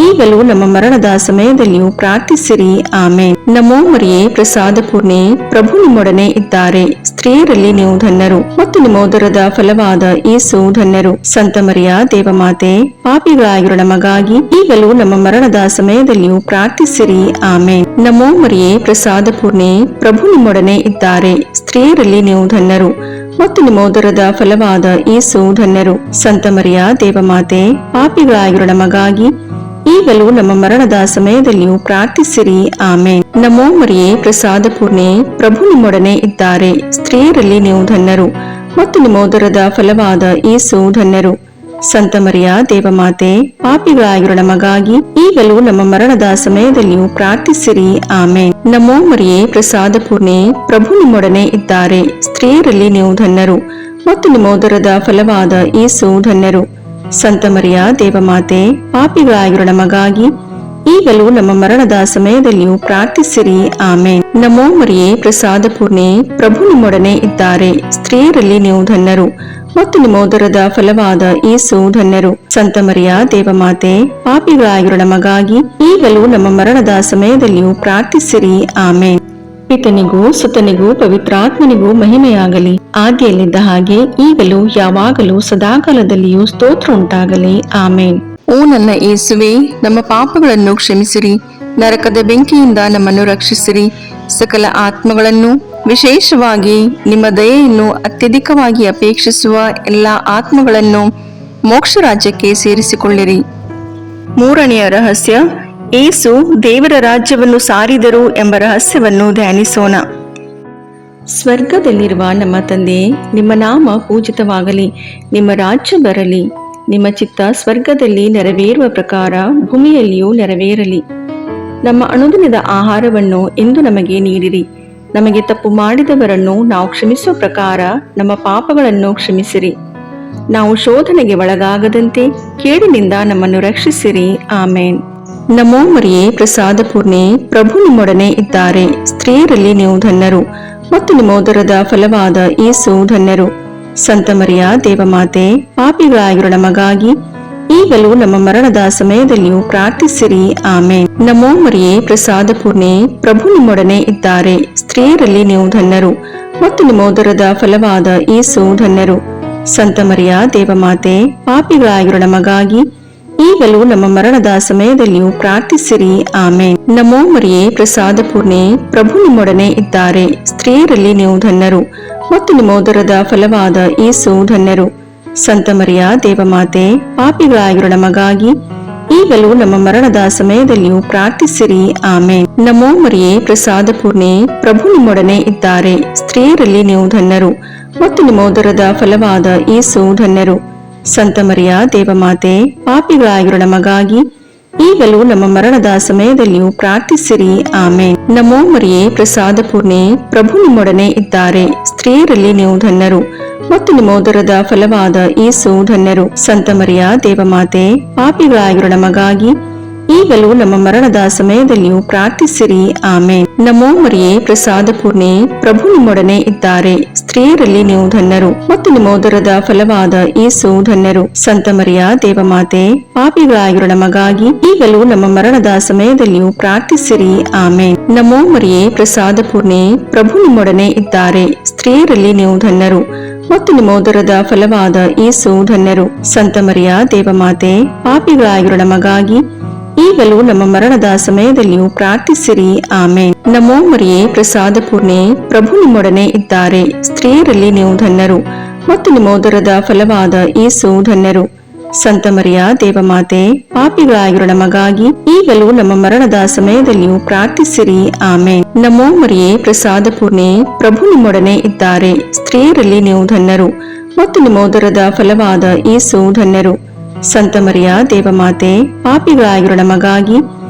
ಈಗಲೂ ನಮ್ಮ ಮರಣದ ಸಮಯದಲ್ಲಿಯೂ ಪ್ರಾರ್ಥಿಸಿರಿ. ಆಮೇನ್. ನಮೋ ಮರಿಯೇ ಪ್ರಸಾದ ಪೂರ್ಣೆ, ಪ್ರಭು ನಿಮ್ಮೊಡನೆ ಇದ್ದಾರೆ. ಸ್ತ್ರೀಯರಲ್ಲಿ ನೀವು ಧನ್ಯರು ಮತ್ತು ನಿಮ್ಮ ಉದರದ ಫಲವಾದ ಯೇಸು ಧನ್ಯರು. ಸಂತ ಮರಿಯ ದೇವಮಾತೆ, ಪಾಪಿಗಳಾಗಿರೋ ನಮಗಾಗಿ ಈಗಲೂ ನಮ್ಮ ಮರಣದ ಸಮಯದಲ್ಲಿಯೂ ಪ್ರಾರ್ಥಿಸಿರಿ. ಆಮೇನ್. ನಮೋ ಮರಿಯೇ ಪ್ರಸಾದ ಪೂರ್ಣೆ, ಪ್ರಭು ನಿಮ್ಮೊಡನೆ ಇದ್ದಾರೆ. ಸ್ತ್ರೀಯರಲ್ಲಿ ನೀವು ಧನ್ಯರು ಮತ್ತು ನಿಮ್ಮ ಉದರದ ಫಲವಾದ ಯೇಸು ಧನ್ಯರು. ಸಂತ ಮರಿಯ ದೇವಮಾತೆ, ಪಾಪಿಗಳಾಗಿರೋ ನಮಗಾಗಿ ಈಗಲೂ ನಮ್ಮ ಮರಣದ ಸಮಯದಲ್ಲಿಯೂ ಪ್ರಾರ್ಥಿಸಿರಿ. ಆಮೇನ್. ನಮೋ ಮರಿಯೇ ಪ್ರಸಾದ ಪೂರ್ಣೆ, ಪ್ರಭು ನಿಮ್ಮೊಡನೆ ಇದ್ದಾರೆ. ಸ್ತ್ರೀಯರಲ್ಲಿ ನೀವು ಧನ್ಯರು ಮತ್ತು ನಿಮ್ಮ ಉದರದ ಫಲವಾದ ಯೇಸು ಧನ್ಯರು. ಸಂತ ಮರಿಯ ದೇವಮಾತೆ, ಪಾಪಿಗಳಾಗಿರೋ ನಮಗಾಗಿ ಈಗಲೂ ನಮ್ಮ ಮರಣದ ಸಮಯದಲ್ಲಿಯೂ ಪ್ರಾರ್ಥಿಸಿರಿ. ಆಮೇನ್. ನಮೋ ಮರಿಯೇ ಪ್ರಸಾದ ಪೂರ್ಣೆ, ಪ್ರಭು ನಿಮ್ಮೊಡನೆ ಇದ್ದಾರೆ. ಸ್ತ್ರೀಯರಲ್ಲಿ ನೀವು ಧನ್ಯರು ಮತ್ತು ನಿಮ್ಮ ಉದರದ ಫಲವಾದ ಯೇಸು ಧನ್ಯರು. ಸಂತ ಮರಿಯ ದೇವಮಾತೆ, ಪಾಪಿಗಳಾಗಿರೋ ನಮಗಾಗಿ ಈಗಲೂ ನಮ್ಮ ಮರಣದ ಸಮಯದಲ್ಲಿಯೂ ಪ್ರಾರ್ಥಿಸಿರಿ. ಆಮೇನ್. ನಮೋ ಮರಿಯೇ ಪ್ರಸಾದ ಪೂರ್ಣೆ, ಪ್ರಭು ನಿಮ್ಮೊಡನೆ ಇದ್ದಾರೆ. ಸ್ತ್ರೀಯರಲ್ಲಿ ನೀವು ಧನ್ಯರು ಮತ್ತು ನಿಮ್ಮ ಉದರದ ಫಲವಾದ ಯೇಸು ಧನ್ಯರು. ಸಂತ ಮರಿಯ ದೇವಮಾತೆ, ಪಾಪಿಗಳಾಗಿರೋ ನಮಗಾಗಿ ಈಗಲೂ ನಮ್ಮ ಮರಣದ ಸಮಯದಲ್ಲಿಯೂ ಪ್ರಾರ್ಥಿಸಿರಿ. ಆಮೇನ್. ಪಿತನಿಗೂ ಸುತನಿಗೂ ಪವಿತ್ರಾತ್ಮನಿಗೂ ಮಹಿಮೆಯಾಗಲಿ, ಆದಿಯಲ್ಲಿದ್ದ ಹಾಗೆ ಈಗಲೂ ಯಾವಾಗಲೂ ಸದಾಕಾಲದಲ್ಲಿಯೂ ಸ್ತೋತ್ರ ಉಂಟಾಗಲಿ. ಆಮೇನ್. ಓ ನನ್ನ ಯೇಸುವೆ, ನಮ್ಮ ಪಾಪಗಳನ್ನು ಕ್ಷಮಿಸಿರಿ, ನರಕದ ಬೆಂಕಿಯಿಂದ ನಮ್ಮನ್ನು ರಕ್ಷಿಸಿರಿ, ಸಕಲ ಆತ್ಮಗಳನ್ನು, ವಿಶೇಷವಾಗಿ ನಿಮ್ಮ ದಯೆಯನ್ನು ಅತ್ಯಧಿಕವಾಗಿ ಅಪೇಕ್ಷಿಸುವ ಎಲ್ಲ ಆತ್ಮಗಳನ್ನು ಮೋಕ್ಷ ರಾಜ್ಯಕ್ಕೆ ಸೇರಿಸಿಕೊಳ್ಳಿರಿ. ಮೂರನೆಯ ರಹಸ್ಯ, ಯೇಸು ದೇವರ ರಾಜ್ಯವನ್ನು ಸಾರಿದರು ಎಂಬ ರಹಸ್ಯವನ್ನು ಧ್ಯಾನಿಸೋಣ. ಸ್ವರ್ಗದಲ್ಲಿರುವ ನಮ್ಮ ತಂದೆಯೇ, ನಿಮ್ಮ ನಾಮ ಪೂಜಿತವಾಗಲಿ, ನಿಮ್ಮ ರಾಜ್ಯ ಬರಲಿ, ನಿಮ್ಮ ಚಿತ್ತ ಸ್ವರ್ಗದಲ್ಲಿ ನೆರವೇರುವ ಪ್ರಕಾರ ಭೂಮಿಯಲ್ಲಿಯೂ ನೆರವೇರಲಿ. ನಮ್ಮ ಅನುದಿನದ ಆಹಾರವನ್ನು ಇಂದು ನಮಗೆ ನೀಡಿರಿ. ನಮಗೆ ತಪ್ಪು ಮಾಡಿದವರನ್ನು ನಾವು ಕ್ಷಮಿಸುವ ಪ್ರಕಾರ ನಮ್ಮ ಪಾಪಗಳನ್ನು ಕ್ಷಮಿಸಿರಿ. ನಾವು ಶೋಧನೆಗೆ ಒಳಗಾಗದಂತೆ ಕೇಡಿನಿಂದ ನಮ್ಮನ್ನು ರಕ್ಷಿಸಿರಿ. ಆಮೇನ್. ನಮೋ ಮರಿಯೇ ಪ್ರಸಾದ ಪೂರ್ಣೆ, ಪ್ರಭು ನಿಮ್ಮೊಡನೆ ಇದ್ದಾರೆ. ಸ್ತ್ರೀಯರಲ್ಲಿ ನೀವು ಧನ್ಯರು ಮತ್ತು ನಿಮ್ಮ ಉದರದ ಫಲವಾದ ಯೇಸು ಧನ್ಯರು. ಸಂತ ಮರಿಯ ದೇವಮಾತೆ, ಪಾಪಿಗಳಾಗಿರೋ ನಮಗಾಗಿ ಈಗಲೂ ನಮ್ಮ ಮರಣದ ಸಮಯದಲ್ಲಿಯೂ ಪ್ರಾರ್ಥಿಸಿರಿ. ಆಮೇನ್. ನಮೋ ಮರಿಯೇ ಪ್ರಸಾದ ಪೂರ್ಣೆ, ಪ್ರಭು ನಿಮ್ಮೊಡನೆ ಇದ್ದಾರೆ. ಸ್ತ್ರೀಯರಲ್ಲಿ ನೀವು ಧನ್ಯರು ಮತ್ತು ನಿಮ್ಮ ಉದರದ ಫಲವಾದ ಯೇಸು ಧನ್ಯರು. ಸಂತ ಮರಿಯ ದೇವಮಾತೆ, ಪಾಪಿಗಳಾಗಿರೋ ನಮಗಾಗಿ ಈಗಲೂ ನಮ್ಮ ಮರಣದ ಸಮಯದಲ್ಲಿಯೂ ಪ್ರಾರ್ಥಿಸಿರಿ. ಆಮೇನ್. ನಮೋ ಮರಿಯೇ ಪ್ರಸಾದ ಪೂರ್ಣೆ, ಪ್ರಭು ನಿಮ್ಮೊಡನೆ ಇದ್ದಾರೆ. ಸ್ತ್ರೀಯರಲ್ಲಿ ನೀವು ಧನ್ಯರು ಮತ್ತು ನಿಮ್ಮ ಉದರದ ಫಲವಾದ ಯೇಸು ಧನ್ಯರು. ಸಂತ ಮರಿಯ ದೇವಮಾತೆ, ಪಾಪಿಗಳಾಗಿರೋ ನಮಗಾಗಿ ಈಗಲೂ ನಮ್ಮ ಮರಣದ ಸಮಯದಲ್ಲಿಯೂ ಪ್ರಾರ್ಥಿಸಿರಿ. ಆಮೇನ್. ನಮೋ ಮರಿಯೇ ಪ್ರಸಾದ ಪೂರ್ಣೆ, ಪ್ರಭು ನಿಮ್ಮೊಡನೆ ಇದ್ದಾರೆ. ಸ್ತ್ರೀಯರಲ್ಲಿ ನೀವು ಧನ್ಯರು ಮತ್ತು ನಿಮ್ಮ ಉದರದ ಫಲವಾದ ಯೇಸು ಧನ್ಯರು. ಸಂತ ಮರಿಯ ದೇವಮಾತೆ, ಪಾಪಿಗಳಾಗಿರೋ ನಮಗಾಗಿ ಈಗಲೂ ನಮ್ಮ ಮರಣದ ಸಮಯದಲ್ಲಿಯೂ ಪ್ರಾರ್ಥಿಸಿರಿ. ಆಮೇನ್. ನಮೋ ಮರಿಯೇ ಪ್ರಸಾದ ಪೂರ್ಣೆ, ಪ್ರಭು ನಿಮ್ಮೊಡನೆ ಇದ್ದಾರೆ. ಸ್ತ್ರೀಯರಲ್ಲಿ ನೀವು ಧನ್ಯರು ಮತ್ತು ನಿಮ್ಮ ಉದರದ ಫಲವಾದ ಯೇಸು ಧನ್ಯರು. ಸಂತ ಮರಿಯ ದೇವಮಾತೆ, ಪಾಪಿಗಳಾಗಿರೋ ನಮಗಾಗಿ ಈಗಲೂ ನಮ್ಮ ಮರಣದ ಸಮಯದಲ್ಲಿಯೂ ಪ್ರಾರ್ಥಿಸಿರಿ. ಆಮೇನ್. ನಮೋ ಮರಿಯೇ, ಪ್ರಸಾದ ಪೂರ್ಣೆ, ಪ್ರಭು ನಿಮ್ಮೊಡನೆ ಇದ್ದಾರೆ. ಸ್ತ್ರೀಯರಲ್ಲಿ ನೀವು ಧನ್ಯರು ಮತ್ತು ನಿಮ್ಮ ಉದರದ ಫಲವಾದ ಯೇಸು ಧನ್ಯರು. ಸಂತ ಮರಿಯ ದೇವಮಾತೆ, ಪಾಪಿಗಳಾಗಿರೋ ನಮಗಾಗಿ ಈಗಲೂ ನಮ್ಮ ಮರಣದ ಸಮಯದಲ್ಲಿಯೂ ಪ್ರಾರ್ಥಿಸಿರಿ. ಆಮೇನ್. ನಮೋ ಮರಿಯೇ, ಪ್ರಸಾದ ಪೂರ್ಣೆ, ಪ್ರಭು ನಿಮ್ಮೊಡನೆ ಇದ್ದಾರೆ. ಸ್ತ್ರೀಯರಲ್ಲಿ ನೀವು ಧನ್ಯರು ಮತ್ತು ನಿಮ್ಮ ಉದರದ ಫಲವಾದ ಯೇಸು ಧನ್ಯರು. ಸಂತ ಮರಿಯ ದೇವಮಾತೆ, ಪಾಪಿಗಳಾಗಿರೋ ನಮಗಾಗಿ ಈಗಲೂ ನಮ್ಮ ಮರಣದ ಸಮಯದಲ್ಲಿಯೂ ಪ್ರಾರ್ಥಿಸಿರಿ. ಆಮೇನ್. ನಮೋ ಮರಿಯೇ, ಪ್ರಸಾದ ಪೂರ್ಣೆ, ಪ್ರಭು ನಿಮ್ಮೊಡನೆ ಇದ್ದಾರೆ. ಸ್ತ್ರೀಯರಲ್ಲಿ ನೀವು ಧನ್ಯರು ಮತ್ತು ನಿಮ್ಮ ಉದರದ ಫಲವಾದ ಯೇಸು ಧನ್ಯರು. ಸಂತ ಮರಿಯ ದೇವಮಾತೆ, ಪಾಪಿಗಳಾಗಿರೋ ನಮಗಾಗಿ ಈಗಲೂ ನಮ್ಮ ಮರಣದ ಸಮಯದಲ್ಲಿಯೂ ಪ್ರಾರ್ಥಿಸಿರಿ. ಆಮೇನ್. ನಮೋ ಮರಿಯೇ, ಪ್ರಸಾದ ಪೂರ್ಣೆ, ಪ್ರಭು ನಿಮ್ಮೊಡನೆ ಇದ್ದಾರೆ. ಸ್ತ್ರೀಯರಲ್ಲಿ ನೀವು ಧನ್ಯರು ಮತ್ತು ನಿಮ್ಮ ಉದರದ ಫಲವಾದ ಯೇಸು ಧನ್ಯರು. ಸಂತ ಮರಿಯ ದೇವಮಾತೆ, ಪಾಪಿಗಳಾಗಿರೋ ನಮಗಾಗಿ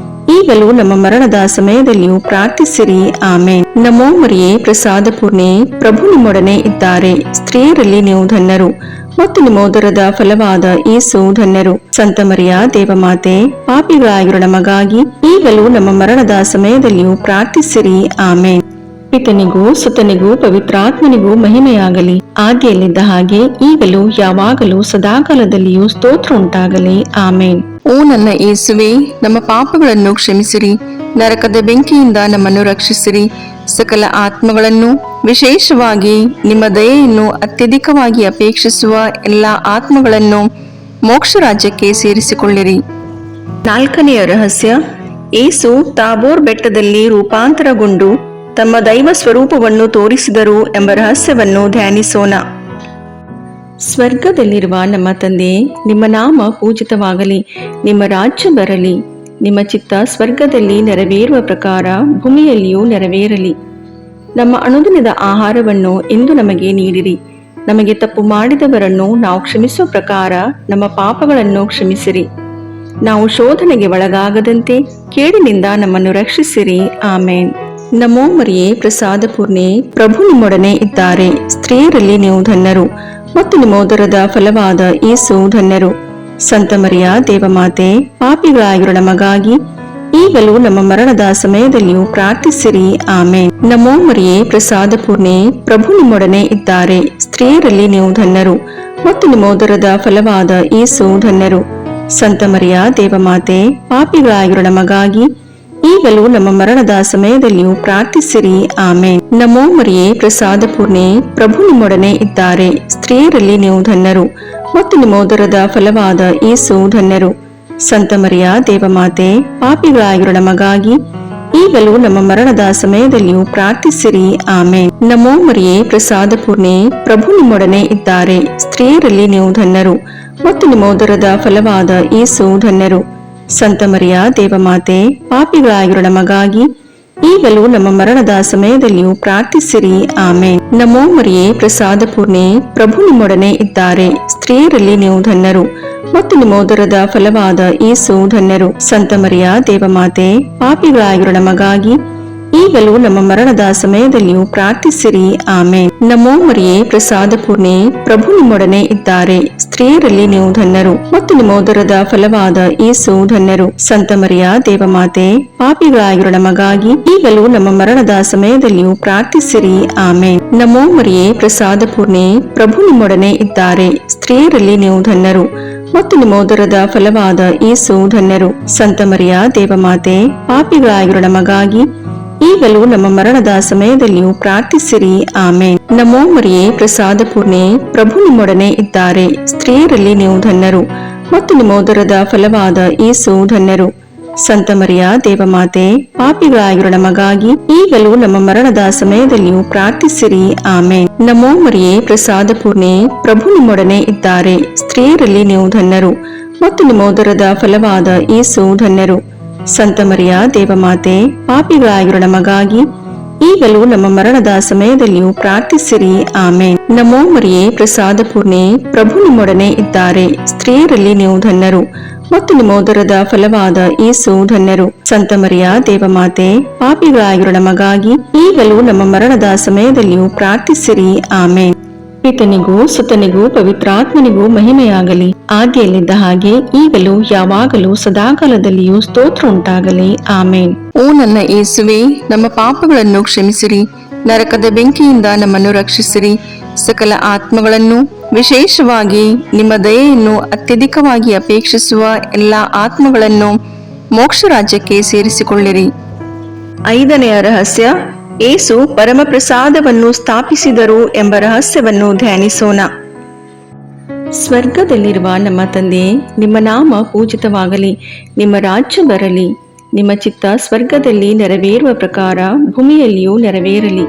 ಈಗಲೂ ನಮ್ಮ ಮರಣದ ಸಮಯದಲ್ಲಿಯೂ ಪ್ರಾರ್ಥಿಸಿರಿ. ಆಮೇನ್. ನಮೋ ಮರಿಯೇ, ಪ್ರಸಾದ ಪೂರ್ಣೆ, ಪ್ರಭು ನಿಮ್ಮೊಡನೆ ಇದ್ದಾರೆ. ಸ್ತ್ರೀಯರಲ್ಲಿ ನೀವು ಧನ್ಯರು ಮತ್ತು ನಿಮ್ಮ ಉದರದ ಫಲವಾದ ಯೇಸು ಧನ್ಯರು. ಸಂತ ಮರಿಯ ದೇವಮಾತೆ, ಪಾಪಿಗಳಾಗಿರೋ ನಮಗಾಗಿ ಈಗಲೂ ನಮ್ಮ ಮರಣದ ಸಮಯದಲ್ಲಿಯೂ ಪ್ರಾರ್ಥಿಸಿರಿ. ಆಮೇನ್. ಪಿತನಿಗೂ ಸುತನಿಗೂ ಪವಿತ್ರಾತ್ಮನಿಗೂ ಮಹಿಮೆಯಾಗಲಿ, ಆದಿಯಲ್ಲಿದ್ದ ಹಾಗೆ ಈಗಲೂ ಯಾವಾಗಲೂ ಸದಾಕಾಲದಲ್ಲಿಯೂ ಸ್ತೋತ್ರ ಉಂಟಾಗಲಿ. ಆಮೇನ್. ಓ ನನ್ನ ಯೇಸುವೆ, ನಮ್ಮ ಪಾಪಗಳನ್ನು ಕ್ಷಮಿಸಿರಿ, ನರಕದ ಬೆಂಕಿಯಿಂದ ನಮ್ಮನ್ನು ರಕ್ಷಿಸಿರಿ, ಸಕಲ ಆತ್ಮಗಳನ್ನು, ವಿಶೇಷವಾಗಿ ನಿಮ್ಮ ದಯೆಯನ್ನು ಅತ್ಯಧಿಕವಾಗಿ ಅಪೇಕ್ಷಿಸುವ ಎಲ್ಲ ಆತ್ಮಗಳನ್ನು ಮೋಕ್ಷ ರಾಜ್ಯಕ್ಕೆ ಸೇರಿಸಿಕೊಳ್ಳಿರಿ. 4ನೆಯ ರಹಸ್ಯ, ಯೇಸು ತಾಬೋರ್ ಬೆಟ್ಟದಲ್ಲಿ ರೂಪಾಂತರಗೊಂಡು ತಮ್ಮ ದೈವ ಸ್ವರೂಪವನ್ನು ತೋರಿಸಿದರು ಎಂಬ ರಹಸ್ಯವನ್ನು ಧ್ಯಾನಿಸೋಣ. ಸ್ವರ್ಗದಲ್ಲಿರುವ ನಮ್ಮ ತಂದೆ, ನಿಮ್ಮ ನಾಮ ಪೂಜಿತವಾಗಲಿ, ನಿಮ್ಮ ರಾಜ್ಯ ಬರಲಿ, ನಿಮ್ಮ ಚಿತ್ತ ಸ್ವರ್ಗದಲ್ಲಿ ನೆರವೇರುವ ಪ್ರಕಾರ ಭೂಮಿಯಲ್ಲಿಯೂ ನೆರವೇರಲಿ. ನಮ್ಮ ಅನುದಿನದ ಆಹಾರವನ್ನು ಇಂದು ನಮಗೆ ನೀಡಿರಿ. ನಮಗೆ ತಪ್ಪು ಮಾಡಿದವರನ್ನು ನಾವು ಕ್ಷಮಿಸುವ ಪ್ರಕಾರ ನಮ್ಮ ಪಾಪಗಳನ್ನು ಕ್ಷಮಿಸಿರಿ. ನಾವು ಶೋಧನೆಗೆ ಒಳಗಾಗದಂತೆ ಕೇಡಿನಿಂದ ನಮ್ಮನ್ನು ರಕ್ಷಿಸಿರಿ. ಆಮೇನ್. ನಮೋ ಮರಿಯೇ, ಪ್ರಸಾದ ಪೂರ್ಣೆ, ಪ್ರಭು ನಿಮ್ಮೊಡನೆ ಇದ್ದಾರೆ. ಸ್ತ್ರೀಯರಲ್ಲಿ ನೀವು ಧನ್ಯರು ಮತ್ತು ನಿಮ್ಮ ಉದರದ ಫಲವಾದ ಯೇಸು ಧನ್ಯರು. ಸಂತ ಮರಿಯ ದೇವಮಾತೆ, ಪಾಪಿಗಳಾಗಿರೋ ನಮಗಾಗಿ ಈಗಲೂ ನಮ್ಮ ಮರಣದ ಸಮಯದಲ್ಲಿಯೂ ಪ್ರಾರ್ಥಿಸಿರಿ. ಆಮೇನ್. ನಮೋ ಮರಿಯೇ, ಪ್ರಸಾದ ಪೂರ್ಣೆ, ಪ್ರಭು ನಿಮ್ಮೊಡನೆ ಇದ್ದಾರೆ. ಸ್ತ್ರೀಯರಲ್ಲಿ ನೀವು ಧನ್ಯರು ಮತ್ತು ನಿಮ್ಮ ಉದರದ ಫಲವಾದ ಯೇಸು ಧನ್ಯರು. ಸಂತ ಮರಿಯ ದೇವಮಾತೆ, ಪಾಪಿಗಳಾಗಿರೋ ನಮಗಾಗಿ ಈಗಲೂ ನಮ್ಮ ಮರಣದ ಸಮಯದಲ್ಲಿಯೂ ಪ್ರಾರ್ಥಿಸಿರಿ. ಆಮೇನ್. ನಮೋ ಮರಿಯೇ, ಪ್ರಸಾದ ಪೂರ್ಣೆ, ಪ್ರಭು ನಿಮ್ಮೊಡನೆ ಇದ್ದಾರೆ. ಸ್ತ್ರೀಯರಲ್ಲಿ ನೀವು ಧನ್ಯರು ಮತ್ತು ನಿಮ್ಮ ಉದರದ ಫಲವಾದ ಯೇಸು ಧನ್ಯರು. ಸಂತ ಮರಿಯ ದೇವಮಾತೆ, ಪಾಪಿಗಳಾಗಿರೋ ನಮಗಾಗಿ ಈಗಲೂ ನಮ್ಮ ಮರಣದ ಸಮಯದಲ್ಲಿಯೂ ಪ್ರಾರ್ಥಿಸಿರಿ. ಆಮೇನ್. ನಮೋ ಮರಿಯೇ, ಪ್ರಸಾದ ಪೂರ್ಣೆ, ಪ್ರಭು ನಿಮ್ಮೊಡನೆ ಇದ್ದಾರೆ. ಸ್ತ್ರೀಯರಲ್ಲಿ ನೀವು ಧನ್ಯರು ಮತ್ತು ನಿಮ್ಮ ಉದರದ ಫಲವಾದ ಯೇಸು ಧನ್ಯರು. ಸಂತ ಮರಿಯ ದೇವಮಾತೆ, ಪಾಪಿಗಳಾಗಿರೋ ನಮಗಾಗಿ ಈಗಲೂ ನಮ್ಮ ಮರಣದ ಸಮಯದಲ್ಲಿಯೂ ಪ್ರಾರ್ಥಿಸಿರಿ. ಆಮೇನ್. ನಮೋ ಮರಿಯೇ, ಪ್ರಸಾದ ಪೂರ್ಣೆ, ಪ್ರಭು ನಿಮ್ಮೊಡನೆ ಇದ್ದಾರೆ. ಸ್ತ್ರೀಯರಲ್ಲಿ ನೀವು ಧನ್ಯರು ಮತ್ತು ನಿಮ್ಮ ಉದರದ ಫಲವಾದ ಯೇಸು ಧನ್ಯರು. ಸಂತ ಮರಿಯ ದೇವಮಾತೆ, ಪಾಪಿಗಳಾಗಿರೋ ನಮಗಾಗಿ ಈಗಲೂ ನಮ್ಮ ಮರಣದ ಸಮಯದಲ್ಲಿಯೂ ಪ್ರಾರ್ಥಿಸಿರಿ. ಆಮೇನ್. ನಮೋ ಮರಿಯೇ, ಪ್ರಸಾದ ಪೂರ್ಣೆ, ಪ್ರಭು ನಿಮ್ಮೊಡನೆ ಇದ್ದಾರೆ. ಸ್ತ್ರೀಯರಲ್ಲಿ ನೀವು ಧನ್ಯರು ಮತ್ತು ನಿಮ್ಮ ಉದರದ ಫಲವಾದ ಯೇಸು ಧನ್ಯರು. ಸಂತ ಮರಿಯ ದೇವಮಾತೆ, ಪಾಪಿಗಳಾಗಿರೋ ನಮಗಾಗಿ ಈಗಲೂ ನಮ್ಮ ಮರಣದ ಸಮಯದಲ್ಲಿಯೂ ಪ್ರಾರ್ಥಿಸಿರಿ. ಆಮೇನ್. ನಮೋ ಮರಿಯೇ, ಪ್ರಸಾದ ಪೂರ್ಣೆ, ಪ್ರಭು ನಿಮ್ಮೊಡನೆ ಇದ್ದಾರೆ. ಸ್ತ್ರೀಯರಲ್ಲಿ ನೀವು ಧನ್ಯರು ಮತ್ತು ನಿಮ್ಮ ಉದರದ ಫಲವಾದ ಯೇಸು ಧನ್ಯರು. ಸಂತ ಮರಿಯ ದೇವಮಾತೆ, ಪಾಪಿಗಳಾಗಿರೋ ನಮಗಾಗಿ ಈಗಲೂ ನಮ್ಮ ಮರಣದ ಸಮಯದಲ್ಲಿಯೂ ಪ್ರಾರ್ಥಿಸಿರಿ. ಆಮೇನ್. ನಮೋ ಮರಿಯೇ, ಪ್ರಸಾದ ಪೂರ್ಣೆ, ಪ್ರಭು ನಿಮ್ಮೊಡನೆ ಇದ್ದಾರೆ. ಸ್ತ್ರೀಯರಲ್ಲಿ ನೀವು ಧನ್ಯರು ಮತ್ತು ನಿಮ್ಮ ಉದರದ ಫಲವಾದ ಯೇಸು ಧನ್ಯರು. ಸಂತ ಮರಿಯ ದೇವಮಾತೆ, ಪಾಪಿಗಳಾಗಿರೋ ನಮಗಾಗಿ ಈಗಲೂ ನಮ್ಮ ಮರಣದ ಸಮಯದಲ್ಲಿಯೂ ಪ್ರಾರ್ಥಿಸಿರಿ. ಆಮೇನ್. ನಮೋ ಮರಿಯೇ, ಪ್ರಸಾದ ಪೂರ್ಣೆ, ಪ್ರಭು ನಿಮ್ಮೊಡನೆ ಇದ್ದಾರೆ. ಸ್ತ್ರೀಯರಲ್ಲಿ ನೀವು ಧನ್ಯರು ಮತ್ತು ನಿಮ್ಮ ಉದರದ ಫಲವಾದ ಯೇಸು ಧನ್ಯರು. ಸಂತ ಮರಿಯ ದೇವಮಾತೆ, ಪಾಪಿಗಳಾಗಿರೋ ನಮಗಾಗಿ ಈಗಲೂ ನಮ್ಮ ಮರಣದ ಸಮಯದಲ್ಲಿಯೂ ಪ್ರಾರ್ಥಿಸಿರಿ. ಆಮೇನ್. ನಮೋ ಮರಿಯೇ, ಪ್ರಸಾದ ಪೂರ್ಣೆ, ಪ್ರಭು ನಿಮ್ಮೊಡನೆ ಇದ್ದಾರೆ. ಸ್ತ್ರೀಯರಲ್ಲಿ ನೀವು ಧನ್ಯರು ಮತ್ತು ನಿಮ್ಮ ಉದರದ ಫಲವಾದ ಯೇಸು ಧನ್ಯರು. ಸಂತ ಮರಿಯ ದೇವಮಾತೆ, ಪಾಪಿಗಳಾಗಿರೋ ನಮಗಾಗಿ ಈಗಲೂ ನಮ್ಮ ಮರಣದ ಸಮಯದಲ್ಲಿಯೂ ಪ್ರಾರ್ಥಿಸಿರಿ. ಆಮೇನ್. ಪಿತನಿಗೂ ಸುತನಿಗೂ ಪವಿತ್ರಾತ್ಮನಿಗೂ ಮಹಿಮೆಯಾಗಲಿ, ಆದಿಯಲ್ಲಿದ್ದ ಹಾಗೆ ಈಗಲೂ ಯಾವಾಗಲೂ ಸದಾಕಾಲದಲ್ಲಿಯೂ ಸ್ತೋತ್ರ ಉಂಟಾಗಲಿ. ಆಮೇನ್. ಓ ನನ್ನ ಯೇಸುವೆ, ನಮ್ಮ ಪಾಪಗಳನ್ನು ಕ್ಷಮಿಸಿರಿ, ನರಕದ ಬೆಂಕಿಯಿಂದ ನಮ್ಮನ್ನು ರಕ್ಷಿಸಿರಿ, ಸಕಲ ಆತ್ಮಗಳನ್ನು, ವಿಶೇಷವಾಗಿ ನಿಮ್ಮ ದಯೆಯನ್ನು ಅತ್ಯಧಿಕವಾಗಿ ಅಪೇಕ್ಷಿಸುವ ಎಲ್ಲ ಆತ್ಮಗಳನ್ನು ಮೋಕ್ಷ ರಾಜ್ಯಕ್ಕೆ ಸೇರಿಸಿಕೊಳ್ಳಿರಿ. 5ನೆಯ ರಹಸ್ಯ, ಏಸು ಪರಮಪ್ರಸಾದವನ್ನು ಸ್ಥಾಪಿಸಿದರು ಎಂಬ ರಹಸ್ಯವನ್ನು ಧ್ಯಾನಿಸೋಣ. ಸ್ವರ್ಗದಲ್ಲಿರುವ ನಮ್ಮ ತಂದೆ, ನಿಮ್ಮ ನಾಮ ಪೂಜಿತವಾಗಲಿ, ನಿಮ್ಮ ರಾಜ್ಯ ಬರಲಿ, ನಿಮ್ಮ ಚಿತ್ತ ಸ್ವರ್ಗದಲ್ಲಿ ನೆರವೇರುವ ಪ್ರಕಾರ ಭೂಮಿಯಲ್ಲಿಯೂ ನೆರವೇರಲಿ.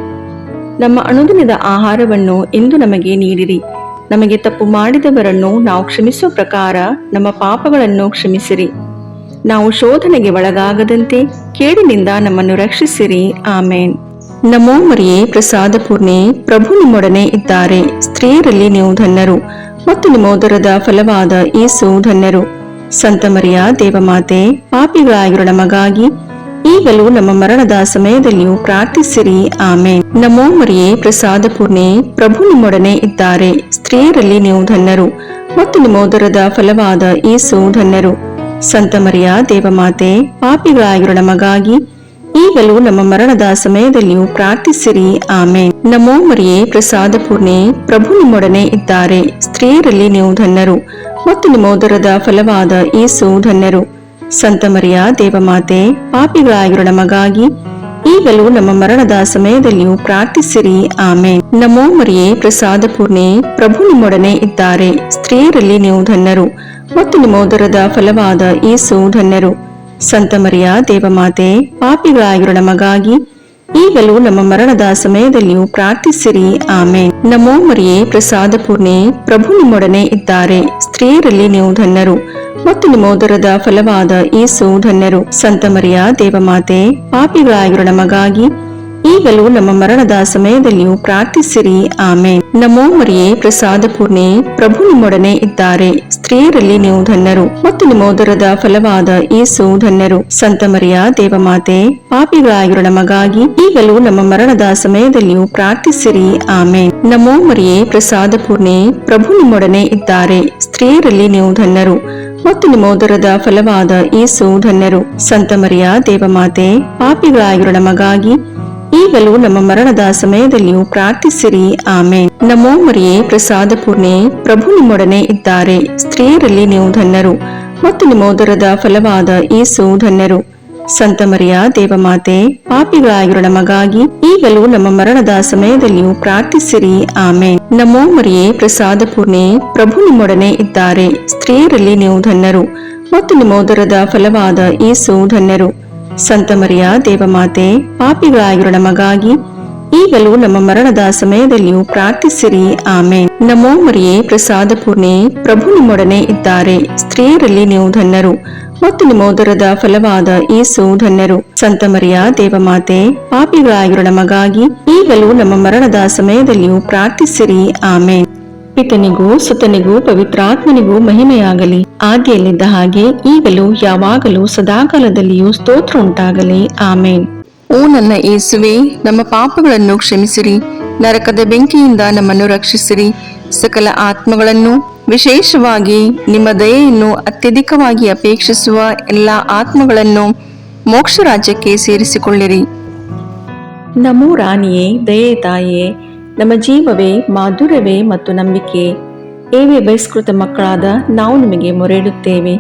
ನಮ್ಮ ಅನುದಿನದ ಆಹಾರವನ್ನು ಇಂದು ನಮಗೆ ನೀಡಿರಿ. ನಮಗೆ ತಪ್ಪು ಮಾಡಿದವರನ್ನು ನಾವು ಕ್ಷಮಿಸುವ ಪ್ರಕಾರ ನಮ್ಮ ಪಾಪಗಳನ್ನು ಕ್ಷಮಿಸಿರಿ. ನಾವು ಶೋಧನೆಗೆ ಒಳಗಾಗದಂತೆ ಕೇಡಿನಿಂದ ನಮ್ಮನ್ನು ರಕ್ಷಿಸಿರಿ. ಆಮೇನ್. ನಮೋ ಮರಿಯೇ, ಪ್ರಸಾದ ಪೂರ್ಣೆ, ಪ್ರಭು ನಿಮ್ಮೊಡನೆ ಇದ್ದಾರೆ. ಸ್ತ್ರೀಯರಲ್ಲಿ ನೀವು ಧನ್ಯರು, ಮತ್ತು ನಿಮ್ಮ ಉದರದ ಫಲವಾದ ಯೇಸು ಧನ್ಯರು. ಸಂತ ಮರಿಯ ದೇವಮಾತೆ, ಪಾಪಿಗಳಾಗಿರುವ ನಮಗಾಗಿ ಈಗಲೂ ನಮ್ಮ ಮರಣದ ಸಮಯದಲ್ಲಿಯೂ ಪ್ರಾರ್ಥಿಸಿರಿ. ಆಮೇನ್. ನಮೋ ಮರಿಯೇ, ಪ್ರಸಾದ ಪೂರ್ಣೆ, ಪ್ರಭು ನಿಮ್ಮೊಡನೆ ಇದ್ದಾರೆ. ಸ್ತ್ರೀಯರಲ್ಲಿ ನೀವು ಧನ್ಯರು, ಮತ್ತು ನಿಮ್ಮ ಉದರದ ಫಲವಾದ ಯೇಸು ಧನ್ಯರು. ಸಂತ ಮರಿಯ ದೇವಮಾತೆ, ಪಾಪಿಗಳಾಗಿರುವ ನಮಗಾಗಿ ಈಗಲೂ ನಮ್ಮ ಮರಣದ ಸಮಯದಲ್ಲಿಯೂ ಪ್ರಾರ್ಥಿಸಿರಿ. ಆಮೇನ್. ನಮೋ ಮರಿಯೇ, ಪ್ರಸಾದ ಪೂರ್ಣೆ, ಪ್ರಭು ನಿಮ್ಮೊಡನೆ ಇದ್ದಾರೆ. ಸ್ತ್ರೀಯರಲ್ಲಿ ನೀವು ಧನ್ಯರು, ಮತ್ತು ನಿಮ್ಮ ಉದರದ ಫಲವಾದ ಯೇಸು ಧನ್ಯರು. ಸಂತ ಮರಿಯ ದೇವಮಾತೆ, ಪಾಪಿಗಳಾಗಿರುವ ನಮಗಾಗಿ ಈಗಲೂ ನಮ್ಮ ಮರಣದ ಸಮಯದಲ್ಲಿಯೂ ಪ್ರಾರ್ಥಿಸಿರಿ. ಆಮೇನ್. ನಮೋ ಮರಿಯೇ, ಪ್ರಸಾದ ಪೂರ್ಣೆ, ಪ್ರಭು ನಿಮ್ಮೊಡನೆ ಇದ್ದಾರೆ. ಸ್ತ್ರೀಯರಲ್ಲಿ ನೀವು ಧನ್ಯರು, ಮತ್ತು ನಿಮ್ಮ ಉದರದ ಫಲವಾದ ಯೇಸು ಧನ್ಯರು. ಸಂತ ಮರಿಯ ದೇವಮಾತೆ, ಪಾಪಿಗಳಾಗಿರುವ ನಮಗಾಗಿ ಈಗಲೂ ನಮ್ಮ ಮರಣದ ಸಮಯದಲ್ಲಿಯೂ ಪ್ರಾರ್ಥಿಸಿರಿ. ಆಮೇನ್. ನಮೋ ಮರಿಯೇ, ಪ್ರಸಾದ ಪೂರ್ಣೆ, ಪ್ರಭು ನಿಮ್ಮೊಡನೆ ಇದ್ದಾರೆ. ಸ್ತ್ರೀಯರಲ್ಲಿ ನೀವು ಧನ್ಯರು, ಮತ್ತು ನಿಮ್ಮ ಉದರದ ಫಲವಾದ ಯೇಸು ಧನ್ಯರು. ಸಂತ ಮರಿಯ ದೇವಮಾತೆ, ಪಾಪಿಗಳಾಗಿರುವ ನಮಗಾಗಿ ಈಗಲೂ ನಮ್ಮ ಮರಣದ ಸಮಯದಲ್ಲಿಯೂ ಪ್ರಾರ್ಥಿಸಿರಿ. ಆಮೇನ್. ನಮೋ ಮರಿಯೇ, ಪ್ರಸಾದ ಪೂರ್ಣೆ, ಪ್ರಭು ನಿಮ್ಮೊಡನೆ ಇದ್ದಾರೆ. ಸ್ತ್ರೀಯರಲ್ಲಿ ನೀವು ಧನ್ಯರು, ಮತ್ತು ನಿಮ್ಮ ಉದರದ ಫಲವಾದ ಯೇಸು ಧನ್ಯರು. ಸಂತ ಮರಿಯ ದೇವಮಾತೆ, ಪಾಪಿಗಳಾಗಿರುವ ನಮಗಾಗಿ ಈಗಲೂ ನಮ್ಮ ಮರಣದ ಸಮಯದಲ್ಲಿಯೂ ಪ್ರಾರ್ಥಿಸಿರಿ. ಆಮೇನ್. ನಮೋ ಮರಿಯೇ, ಪ್ರಸಾದ ಪೂರ್ಣೆ, ಪ್ರಭು ನಿಮ್ಮೊಡನೆ ಇದ್ದಾರೆ. ಸ್ತ್ರೀಯರಲ್ಲಿ ನೀವು ಧನ್ಯರು, ಮತ್ತು ನಿಮ್ಮ ಉದರದ ಫಲವಾದ ಯೇಸು ಧನ್ಯರು. ಸಂತ ಮರಿಯ ದೇವಮಾತೆ, ಪಾಪಿಗಳಾಗಿರುವ ನಮಗಾಗಿ ಈಗಲೂ ನಮ್ಮ ಮರಣದ ಸಮಯದಲ್ಲಿಯೂ ಪ್ರಾರ್ಥಿಸಿರಿ. ಆಮೇನ್. ನಮೋ ಮರಿಯೇ, ಪ್ರಸಾದ ಪೂರ್ಣೆ, ಪ್ರಭು ನಿಮ್ಮೊಡನೆ ಇದ್ದಾರೆ. ಸ್ತ್ರೀಯರಲ್ಲಿ ನೀವು ಧನ್ಯರು, ಮತ್ತು ನಿಮ್ಮ ಉದರದ ಫಲವಾದ ಯೇಸು ಧನ್ಯರು. ಸಂತ ಮರಿಯ ದೇವಮಾತೆ, ಪಾಪಿಗಳಾಗಿರುವ ನಮಗಾಗಿ ಈಗಲೂ ನಮ್ಮ ಮರಣದ ಸಮಯದಲ್ಲಿಯೂ ಪ್ರಾರ್ಥಿಸಿರಿ. ಆಮೇನ್. ನಮೋ ಮರಿಯೇ, ಪ್ರಸಾದ ಪೂರ್ಣೆ, ಪ್ರಭು ನಿಮ್ಮೊಡನೆ ಇದ್ದಾರೆ. ಸ್ತ್ರೀಯರಲ್ಲಿ ನೀವು ಧನ್ಯರು, ಮತ್ತು ನಿಮ್ಮ ಉದರದ ಫಲವಾದ ಯೇಸು ಧನ್ಯರು. ಸಂತ ಮರಿಯ ದೇವಮಾತೆ, ಪಾಪಿಗಳಾಗಿರುವ ನಮಗಾಗಿ ಈಗಲೂ ನಮ್ಮ ಮರಣದ ಸಮಯದಲ್ಲಿಯೂ ಪ್ರಾರ್ಥಿಸಿರಿ. ಆಮೇನ್. ನಮೋ ಮರಿಯೇ, ಪ್ರಸಾದ ಪೂರ್ಣೆ, ಪ್ರಭು ನಿಮ್ಮೊಡನೆ ಇದ್ದಾರೆ. ಸ್ತ್ರೀಯರಲ್ಲಿ ನೀವು ಧನ್ಯರು, ಮತ್ತು ನಿಮ್ಮ ಉದರದ ಫಲವಾದ ಯೇಸು ಧನ್ಯರು. ಸಂತ ಮರಿಯ ದೇವಮಾತೆ, ಪಾಪಿಗಳಾಗಿರುವ ನಮಗಾಗಿ ಈಗಲೂ ನಮ್ಮ ಮರಣದ ಸಮಯದಲ್ಲಿಯೂ ಪ್ರಾರ್ಥಿಸಿರಿ. ಆಮೇನ್. ಪಿತನಿಗೂ ಸುತನಿಗೂ ಪವಿತ್ರಾತ್ಮನಿಗೂ ಮಹಿಮೆಯಾಗಲಿ, ಆದಿಯಲ್ಲಿದ್ದ ಹಾಗೆ ಈಗಲೂ ಯಾವಾಗಲೂ ಸದಾಕಾಲದಲ್ಲಿಯೂ ಸ್ತೋತ್ರ ಉಂಟಾಗಲಿ. ಆಮೇನ್. ಓ ನನ್ನ ಯೇಸುವೆ, ನಮ್ಮ ಪಾಪಗಳನ್ನು ಕ್ಷಮಿಸಿರಿ, ನರಕದ ಬೆಂಕಿಯಿಂದ ನಮ್ಮನ್ನು ರಕ್ಷಿಸಿರಿ, ಸಕಲ ಆತ್ಮಗಳನ್ನು, ವಿಶೇಷವಾಗಿ ನಿಮ್ಮ ದಯೆಯನ್ನು ಅತ್ಯಧಿಕವಾಗಿ ಅಪೇಕ್ಷಿಸುವ ಎಲ್ಲ ಆತ್ಮಗಳನ್ನು ಮೋಕ್ಷ ರಾಜ್ಯಕ್ಕೆ ಸೇರಿಸಿಕೊಳ್ಳಿರಿ. ನಮೋ ರಾಣಿಯೇ, ದಯೆ ತಾಯಿಯೇ, ನಮ್ಮ ಜೀವವೇ, ಮಾಧುರ್ಯವೇ ಮತ್ತು ನಂಬಿಕೆ, ಏವೇ ಬಹಿಷ್ಕೃತ ಮಕ್ಕಳಾದ ನಾವು ನಿಮಗೆ ಮೊರೆಯಿಡುತ್ತೇವೆ.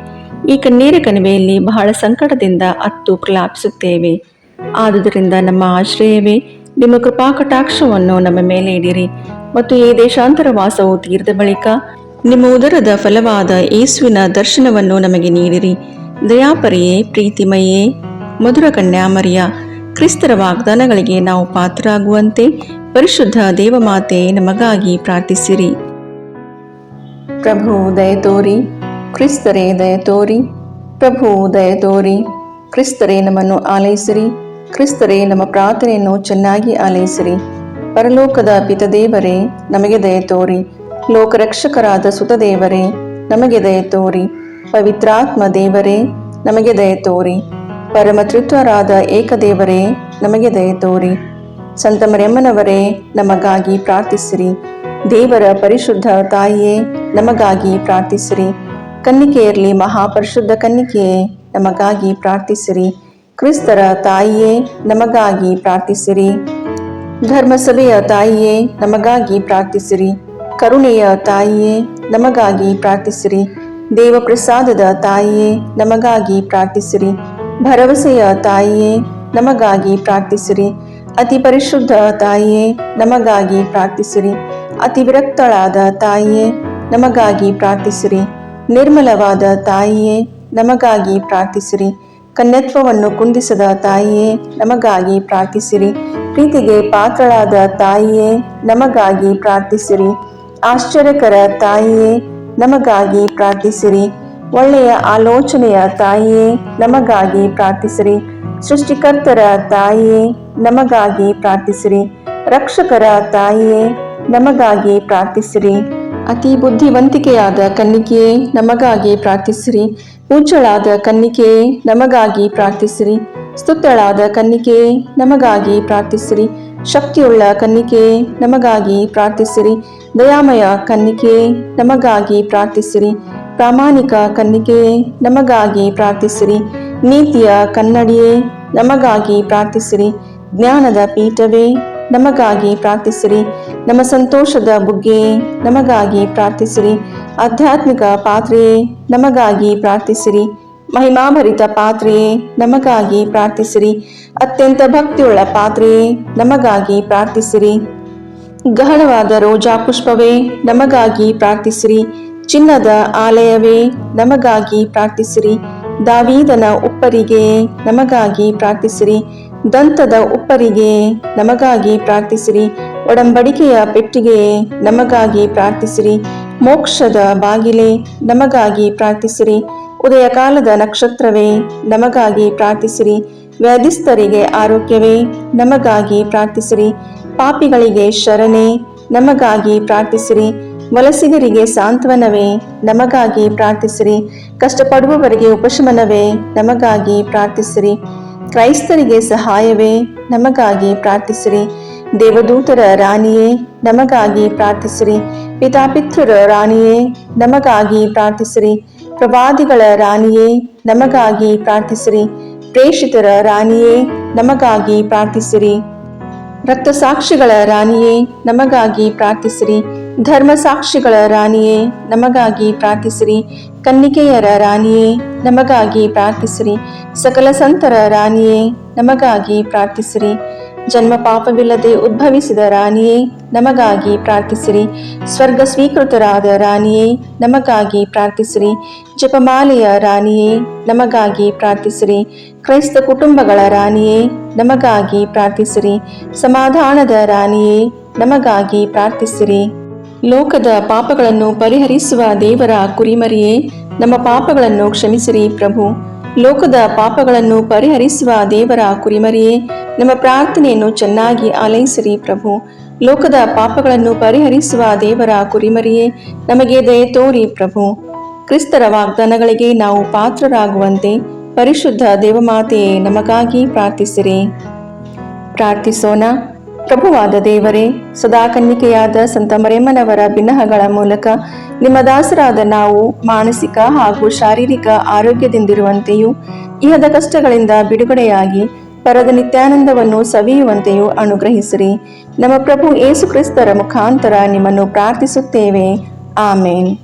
ಈ ಕಣ್ಣೀರ ಕಣಿವೆಯಲ್ಲಿ ಬಹಳ ಸಂಕಟದಿಂದ ಅತ್ತು ಪ್ರಲಾಪಿಸುತ್ತೇವೆ. ಆದುದರಿಂದ ನಮ್ಮ ಆಶ್ರಯವೇ, ನಿಮ್ಮ ಕೃಪಾ ಕಟಾಕ್ಷವನ್ನು ನಮ್ಮ ಮೇಲೆ ಇಡಿರಿ, ಮತ್ತು ಈ ದೇಶಾಂತರ ವಾಸವು ತೀರ್ದ ಬಳಿಕ ನಿಮ್ಮ ಉದರದ ಫಲವಾದ ಯೇಸುವಿನ ದರ್ಶನವನ್ನು ನಮಗೆ ನೀಡಿರಿ. ದಯಾಪರಿಯೇ, ಪ್ರೀತಿಮಯೇ, ಮಧುರ ಕನ್ಯಾಮರಿಯ, ಕ್ರಿಸ್ತರ ವಾಗ್ದಾನಗಳಿಗೆ ನಾವು ಪಾತ್ರರಾಗುವಂತೆ ಪರಿಶುದ್ಧ ದೇವಮಾತೆ ನಮಗಾಗಿ ಪ್ರಾರ್ಥಿಸಿರಿ. ಪ್ರಭು ದಯ ತೋರಿ, ಕ್ರಿಸ್ತರೇ ದಯ ತೋರಿ, ಪ್ರಭು ದಯ ತೋರಿ, ಕ್ರಿಸ್ತರೇ ನಮ್ಮನ್ನು ಆಲೈಸಿರಿ, ಕ್ರಿಸ್ತರೇ ನಮ್ಮ ಪ್ರಾರ್ಥನೆಯನ್ನು ಚೆನ್ನಾಗಿ ಆಲೈಸಿರಿ. ಪರಲೋಕದ ಪಿತದೇವರೇ, ನಮಗೆ ದಯ ತೋರಿ. ಲೋಕರಕ್ಷಕರಾದ ಸುತದೇವರೇ, ನಮಗೆ ದಯ ತೋರಿ. ಪವಿತ್ರಾತ್ಮ ದೇವರೇ, ನಮಗೆ ದಯ ತೋರಿ. ಪರಮತೃತ್ವರಾದ ಏಕದೇವರೇ, ನಮಗೆ ದಯ ತೋರಿ. ಸಂತ ಮರಿಯಮ್ಮನವರೇ, ನಮಗಾಗಿ ಪ್ರಾರ್ಥಿಸಿರಿ. ದೇವರ ಪರಿಶುದ್ಧ ತಾಯಿಯೇ, ನಮಗಾಗಿ ಪ್ರಾರ್ಥಿಸಿರಿ. ಕನ್ನಿಕೆಯರಲ್ಲಿ ಮಹಾಪರಿಶುದ್ಧ ಕನ್ನಿಕೆಯೇ, ನಮಗಾಗಿ ಪ್ರಾರ್ಥಿಸಿರಿ. ಕ್ರಿಸ್ತರ ತಾಯಿಯೇ, ನಮಗಾಗಿ ಪ್ರಾರ್ಥಿಸಿರಿ. ಧರ್ಮಸಭೆಯ ತಾಯಿಯೇ, ನಮಗಾಗಿ ಪ್ರಾರ್ಥಿಸಿರಿ. ಕರುಣೆಯ ತಾಯಿಯೇ, ನಮಗಾಗಿ ಪ್ರಾರ್ಥಿಸಿರಿ. ದೇವಪ್ರಸಾದದ ತಾಯಿಯೇ, ನಮಗಾಗಿ ಪ್ರಾರ್ಥಿಸಿರಿ. ಭರವಸೆಯ ತಾಯಿಯೇ, ನಮಗಾಗಿ ಪ್ರಾರ್ಥಿಸಿರಿ. ಅತಿ ಪರಿಶುದ್ಧ ತಾಯಿಯೇ, ನಮಗಾಗಿ ಪ್ರಾರ್ಥಿಸಿರಿ. ಅತಿ ವಿರಕ್ತಳಾದ ತಾಯಿಯೇ, ನಮಗಾಗಿ ಪ್ರಾರ್ಥಿಸಿರಿ. ನಿರ್ಮಲವಾದ ತಾಯಿಯೇ, ನಮಗಾಗಿ ಪ್ರಾರ್ಥಿಸಿರಿ. ಕನ್ಯತ್ವವನ್ನು ಕುಂದಿಸದ ತಾಯಿಯೇ, ನಮಗಾಗಿ ಪ್ರಾರ್ಥಿಸಿರಿ. ಪ್ರೀತಿಗೆ ಪಾತ್ರಳಾದ ತಾಯಿಯೇ, ನಮಗಾಗಿ ಪ್ರಾರ್ಥಿಸಿರಿ. ಆಶ್ಚರ್ಯಕರ ತಾಯಿಯೇ, ನಮಗಾಗಿ ಪ್ರಾರ್ಥಿಸಿರಿ. ಒಳ್ಳೆಯ ಆಲೋಚನೆಯ ತಾಯಿಯೇ, ನಮಗಾಗಿ ಪ್ರಾರ್ಥಿಸಿರಿ. ಸೃಷ್ಟಿಕರ್ತರ ತಾಯಿಯೇ, ನಮಗಾಗಿ ಪ್ರಾರ್ಥಿಸಿರಿ. ರಕ್ಷಕರ ತಾಯಿಯೇ, ನಮಗಾಗಿ ಪ್ರಾರ್ಥಿಸಿರಿ. ಅತಿ ಬುದ್ಧಿವಂತಿಕೆಯಾದ ಕನ್ನಿಕೆಯೇ, ನಮಗಾಗಿ ಪ್ರಾರ್ಥಿಸಿರಿ. ಪೂಜ್ಯಳಾದ ಕನ್ನಿಕೆಯೇ, ನಮಗಾಗಿ ಪ್ರಾರ್ಥಿಸಿರಿ. ಸ್ತುತ್ಯಳಾದ ಕನ್ನಿಕೆಯೇ, ನಮಗಾಗಿ ಪ್ರಾರ್ಥಿಸಿರಿ. ಶಕ್ತಿಯುಳ್ಳ ಕನ್ನಿಕೆಯೇ, ನಮಗಾಗಿ ಪ್ರಾರ್ಥಿಸಿರಿ. ದಯಾಮಯ ಕನ್ನಿಕೆಯೇ, ನಮಗಾಗಿ ಪ್ರಾರ್ಥಿಸಿರಿ. ಪ್ರಾಮಾಣಿಕ ಕನ್ನಿಕೆಯೇ, ನಮಗಾಗಿ ಪ್ರಾರ್ಥಿಸಿರಿ. ನೀತಿಯ ಕನ್ನಡಿಯೇ, ನಮಗಾಗಿ ಪ್ರಾರ್ಥಿಸಿರಿ. ಜ್ಞಾನದ ಪೀಠವೇ, ನಮಗಾಗಿ ಪ್ರಾರ್ಥಿಸಿರಿ. ನಮ್ಮ ಸಂತೋಷದ ಬುಗ್ಗೆಯೇ, ನಮಗಾಗಿ ಪ್ರಾರ್ಥಿಸಿರಿ. ಆಧ್ಯಾತ್ಮಿಕ ಪಾತ್ರೆಯೇ, ನಮಗಾಗಿ ಪ್ರಾರ್ಥಿಸಿರಿ. ಮಹಿಮಾಭರಿತ ಪಾತ್ರೆಯೇ, ನಮಗಾಗಿ ಪ್ರಾರ್ಥಿಸಿರಿ. ಅತ್ಯಂತ ಭಕ್ತಿಯುಳ್ಳ ಪಾತ್ರೆಯೇ, ನಮಗಾಗಿ ಪ್ರಾರ್ಥಿಸಿರಿ. ಗಹನವಾದ ರೋಜಾ ಪುಷ್ಪವೇ, ನಮಗಾಗಿ ಪ್ರಾರ್ಥಿಸಿರಿ. ಚಿನ್ನದ ಆಲಯವೇ, ನಮಗಾಗಿ ಪ್ರಾರ್ಥಿಸಿರಿ. ದಾವೀದನ ಉಪ್ಪರಿಗೆಯೇ, ನಮಗಾಗಿ ಪ್ರಾರ್ಥಿಸಿರಿ. ದಂತದ ಉಪ್ಪರಿಗೆಯೇ, ನಮಗಾಗಿ ಪ್ರಾರ್ಥಿಸಿರಿ. ಒಡಂಬಡಿಕೆಯ ಪೆಟ್ಟಿಗೆಯೇ, ನಮಗಾಗಿ ಪ್ರಾರ್ಥಿಸಿರಿ. ಮೋಕ್ಷದ ಬಾಗಿಲೇ, ನಮಗಾಗಿ ಪ್ರಾರ್ಥಿಸಿರಿ. ಉದಯ ಕಾಲದ ನಕ್ಷತ್ರವೇ, ನಮಗಾಗಿ ಪ್ರಾರ್ಥಿಸಿರಿ. ವ್ಯಾಧಿಸ್ಥರಿಗೆ ಆರೋಗ್ಯವೇ, ನಮಗಾಗಿ ಪ್ರಾರ್ಥಿಸಿರಿ. ಪಾಪಿಗಳಿಗೆ ಶರಣೆ, ನಮಗಾಗಿ ಪ್ರಾರ್ಥಿಸಿರಿ. ವಲಸಿಗರಿಗೆ ಸಾಂತ್ವನವೇ, ನಮಗಾಗಿ ಪ್ರಾರ್ಥಿಸಿರಿ. ಕಷ್ಟಪಡುವವರಿಗೆ ಉಪಶಮನವೇ, ನಮಗಾಗಿ ಪ್ರಾರ್ಥಿಸಿರಿ. ಕ್ರೈಸ್ತರಿಗೆ ಸಹಾಯವೇ, ನಮಗಾಗಿ ಪ್ರಾರ್ಥಿಸಿರಿ. ದೇವದೂತರ ರಾಣಿಯೇ, ನಮಗಾಗಿ ಪ್ರಾರ್ಥಿಸಿರಿ. ಪಿತಾಪಿತೃರ ರಾಣಿಯೇ, ನಮಗಾಗಿ ಪ್ರಾರ್ಥಿಸಿರಿ. ಪ್ರವಾದಿಗಳ ರಾಣಿಯೇ, ನಮಗಾಗಿ ಪ್ರಾರ್ಥಿಸಿರಿ. ಪ್ರೇಷಿತರ ರಾಣಿಯೇ, ನಮಗಾಗಿ ಪ್ರಾರ್ಥಿಸಿರಿ. ರಕ್ತಸಾಕ್ಷಿಗಳ ರಾಣಿಯೇ, ನಮಗಾಗಿ ಪ್ರಾರ್ಥಿಸಿರಿ. ಧರ್ಮಸಾಕ್ಷಿಗಳ ರಾಣಿಯೇ, ನಮಗಾಗಿ ಪ್ರಾರ್ಥಿಸಿರಿ. ಕನ್ನಿಕೆಯರ ರಾಣಿಯೇ, ನಮಗಾಗಿ ಪ್ರಾರ್ಥಿಸಿರಿ. ಸಕಲ ಸಂತರ ರಾಣಿಯೇ, ನಮಗಾಗಿ ಪ್ರಾರ್ಥಿಸಿರಿ. ಜನ್ಮ ಪಾಪವಿಲ್ಲದೆ ಉದ್ಭವಿಸಿದ ರಾಣಿಯೇ, ನಮಗಾಗಿ ಪ್ರಾರ್ಥಿಸಿರಿ. ಸ್ವರ್ಗ ಸ್ವೀಕೃತರಾದ ರಾಣಿಯೇ, ನಮಗಾಗಿ ಪ್ರಾರ್ಥಿಸಿರಿ. ಜಪಮಾಲೆಯ ರಾಣಿಯೇ, ನಮಗಾಗಿ ಪ್ರಾರ್ಥಿಸಿರಿ. ಕ್ರೈಸ್ತ ಕುಟುಂಬಗಳ ರಾಣಿಯೇ, ನಮಗಾಗಿ ಪ್ರಾರ್ಥಿಸಿರಿ. ಸಮಾಧಾನದ ರಾಣಿಯೇ, ನಮಗಾಗಿ ಪ್ರಾರ್ಥಿಸಿರಿ. ಲೋಕದ ಪಾಪಗಳನ್ನು ಪರಿಹರಿಸುವ ದೇವರ ಕುರಿಮರಿಯೇ, ನಮ್ಮ ಪಾಪಗಳನ್ನು ಕ್ಷಮಿಸಿರಿ ಪ್ರಭು. ಲೋಕದ ಪಾಪಗಳನ್ನು ಪರಿಹರಿಸುವ ದೇವರ ಕುರಿಮರಿಯೇ, ನಮ್ಮ ಪ್ರಾರ್ಥನೆಯನ್ನು ಚೆನ್ನಾಗಿ ಆಲೈಸಿರಿ ಪ್ರಭು. ಲೋಕದ ಪಾಪಗಳನ್ನು ಪರಿಹರಿಸುವ ದೇವರ ಕುರಿಮರಿಯೇ, ನಮಗೆ ದಯೆ ತೋರಿ ಪ್ರಭು. ಕ್ರಿಸ್ತರ ವಾಗ್ದಾನಗಳಿಗೆ ನಾವು ಪಾತ್ರರಾಗುವಂತೆ ಪರಿಶುದ್ಧ ದೇವಮಾತೆಯೇ, ನಮಗಾಗಿ ಪ್ರಾರ್ಥಿಸಿರಿ. ಪ್ರಾರ್ಥಿಸೋಣ. ಪ್ರಭುವಾದ ದೇವರೇ, ಸದಾ ಕನ್ನಿಕೆಯಾದ ಸಂತ ಮರಿಯಮ್ಮನವರ ಬಿನ್ನಹಗಳ ಮೂಲಕ ನಿಮ್ಮ ದಾಸರಾದ ನಾವು ಮಾನಸಿಕ ಹಾಗೂ ಶಾರೀರಿಕ ಆರೋಗ್ಯದಿಂದಿರುವಂತೆಯೂ ಇಹದ ಕಷ್ಟಗಳಿಂದ ಬಿಡುಗಡೆಯಾಗಿ ಪರದ ನಿತ್ಯಾನಂದವನ್ನು ಸವಿಯುವಂತೆಯೂ ಅನುಗ್ರಹಿಸಿರಿ. ನಮ್ಮ ಪ್ರಭು ಯೇಸು ಕ್ರಿಸ್ತರ ಮುಖಾಂತರ ನಿಮ್ಮನ್ನು ಪ್ರಾರ್ಥಿಸುತ್ತೇವೆ. ಆಮೇನ್.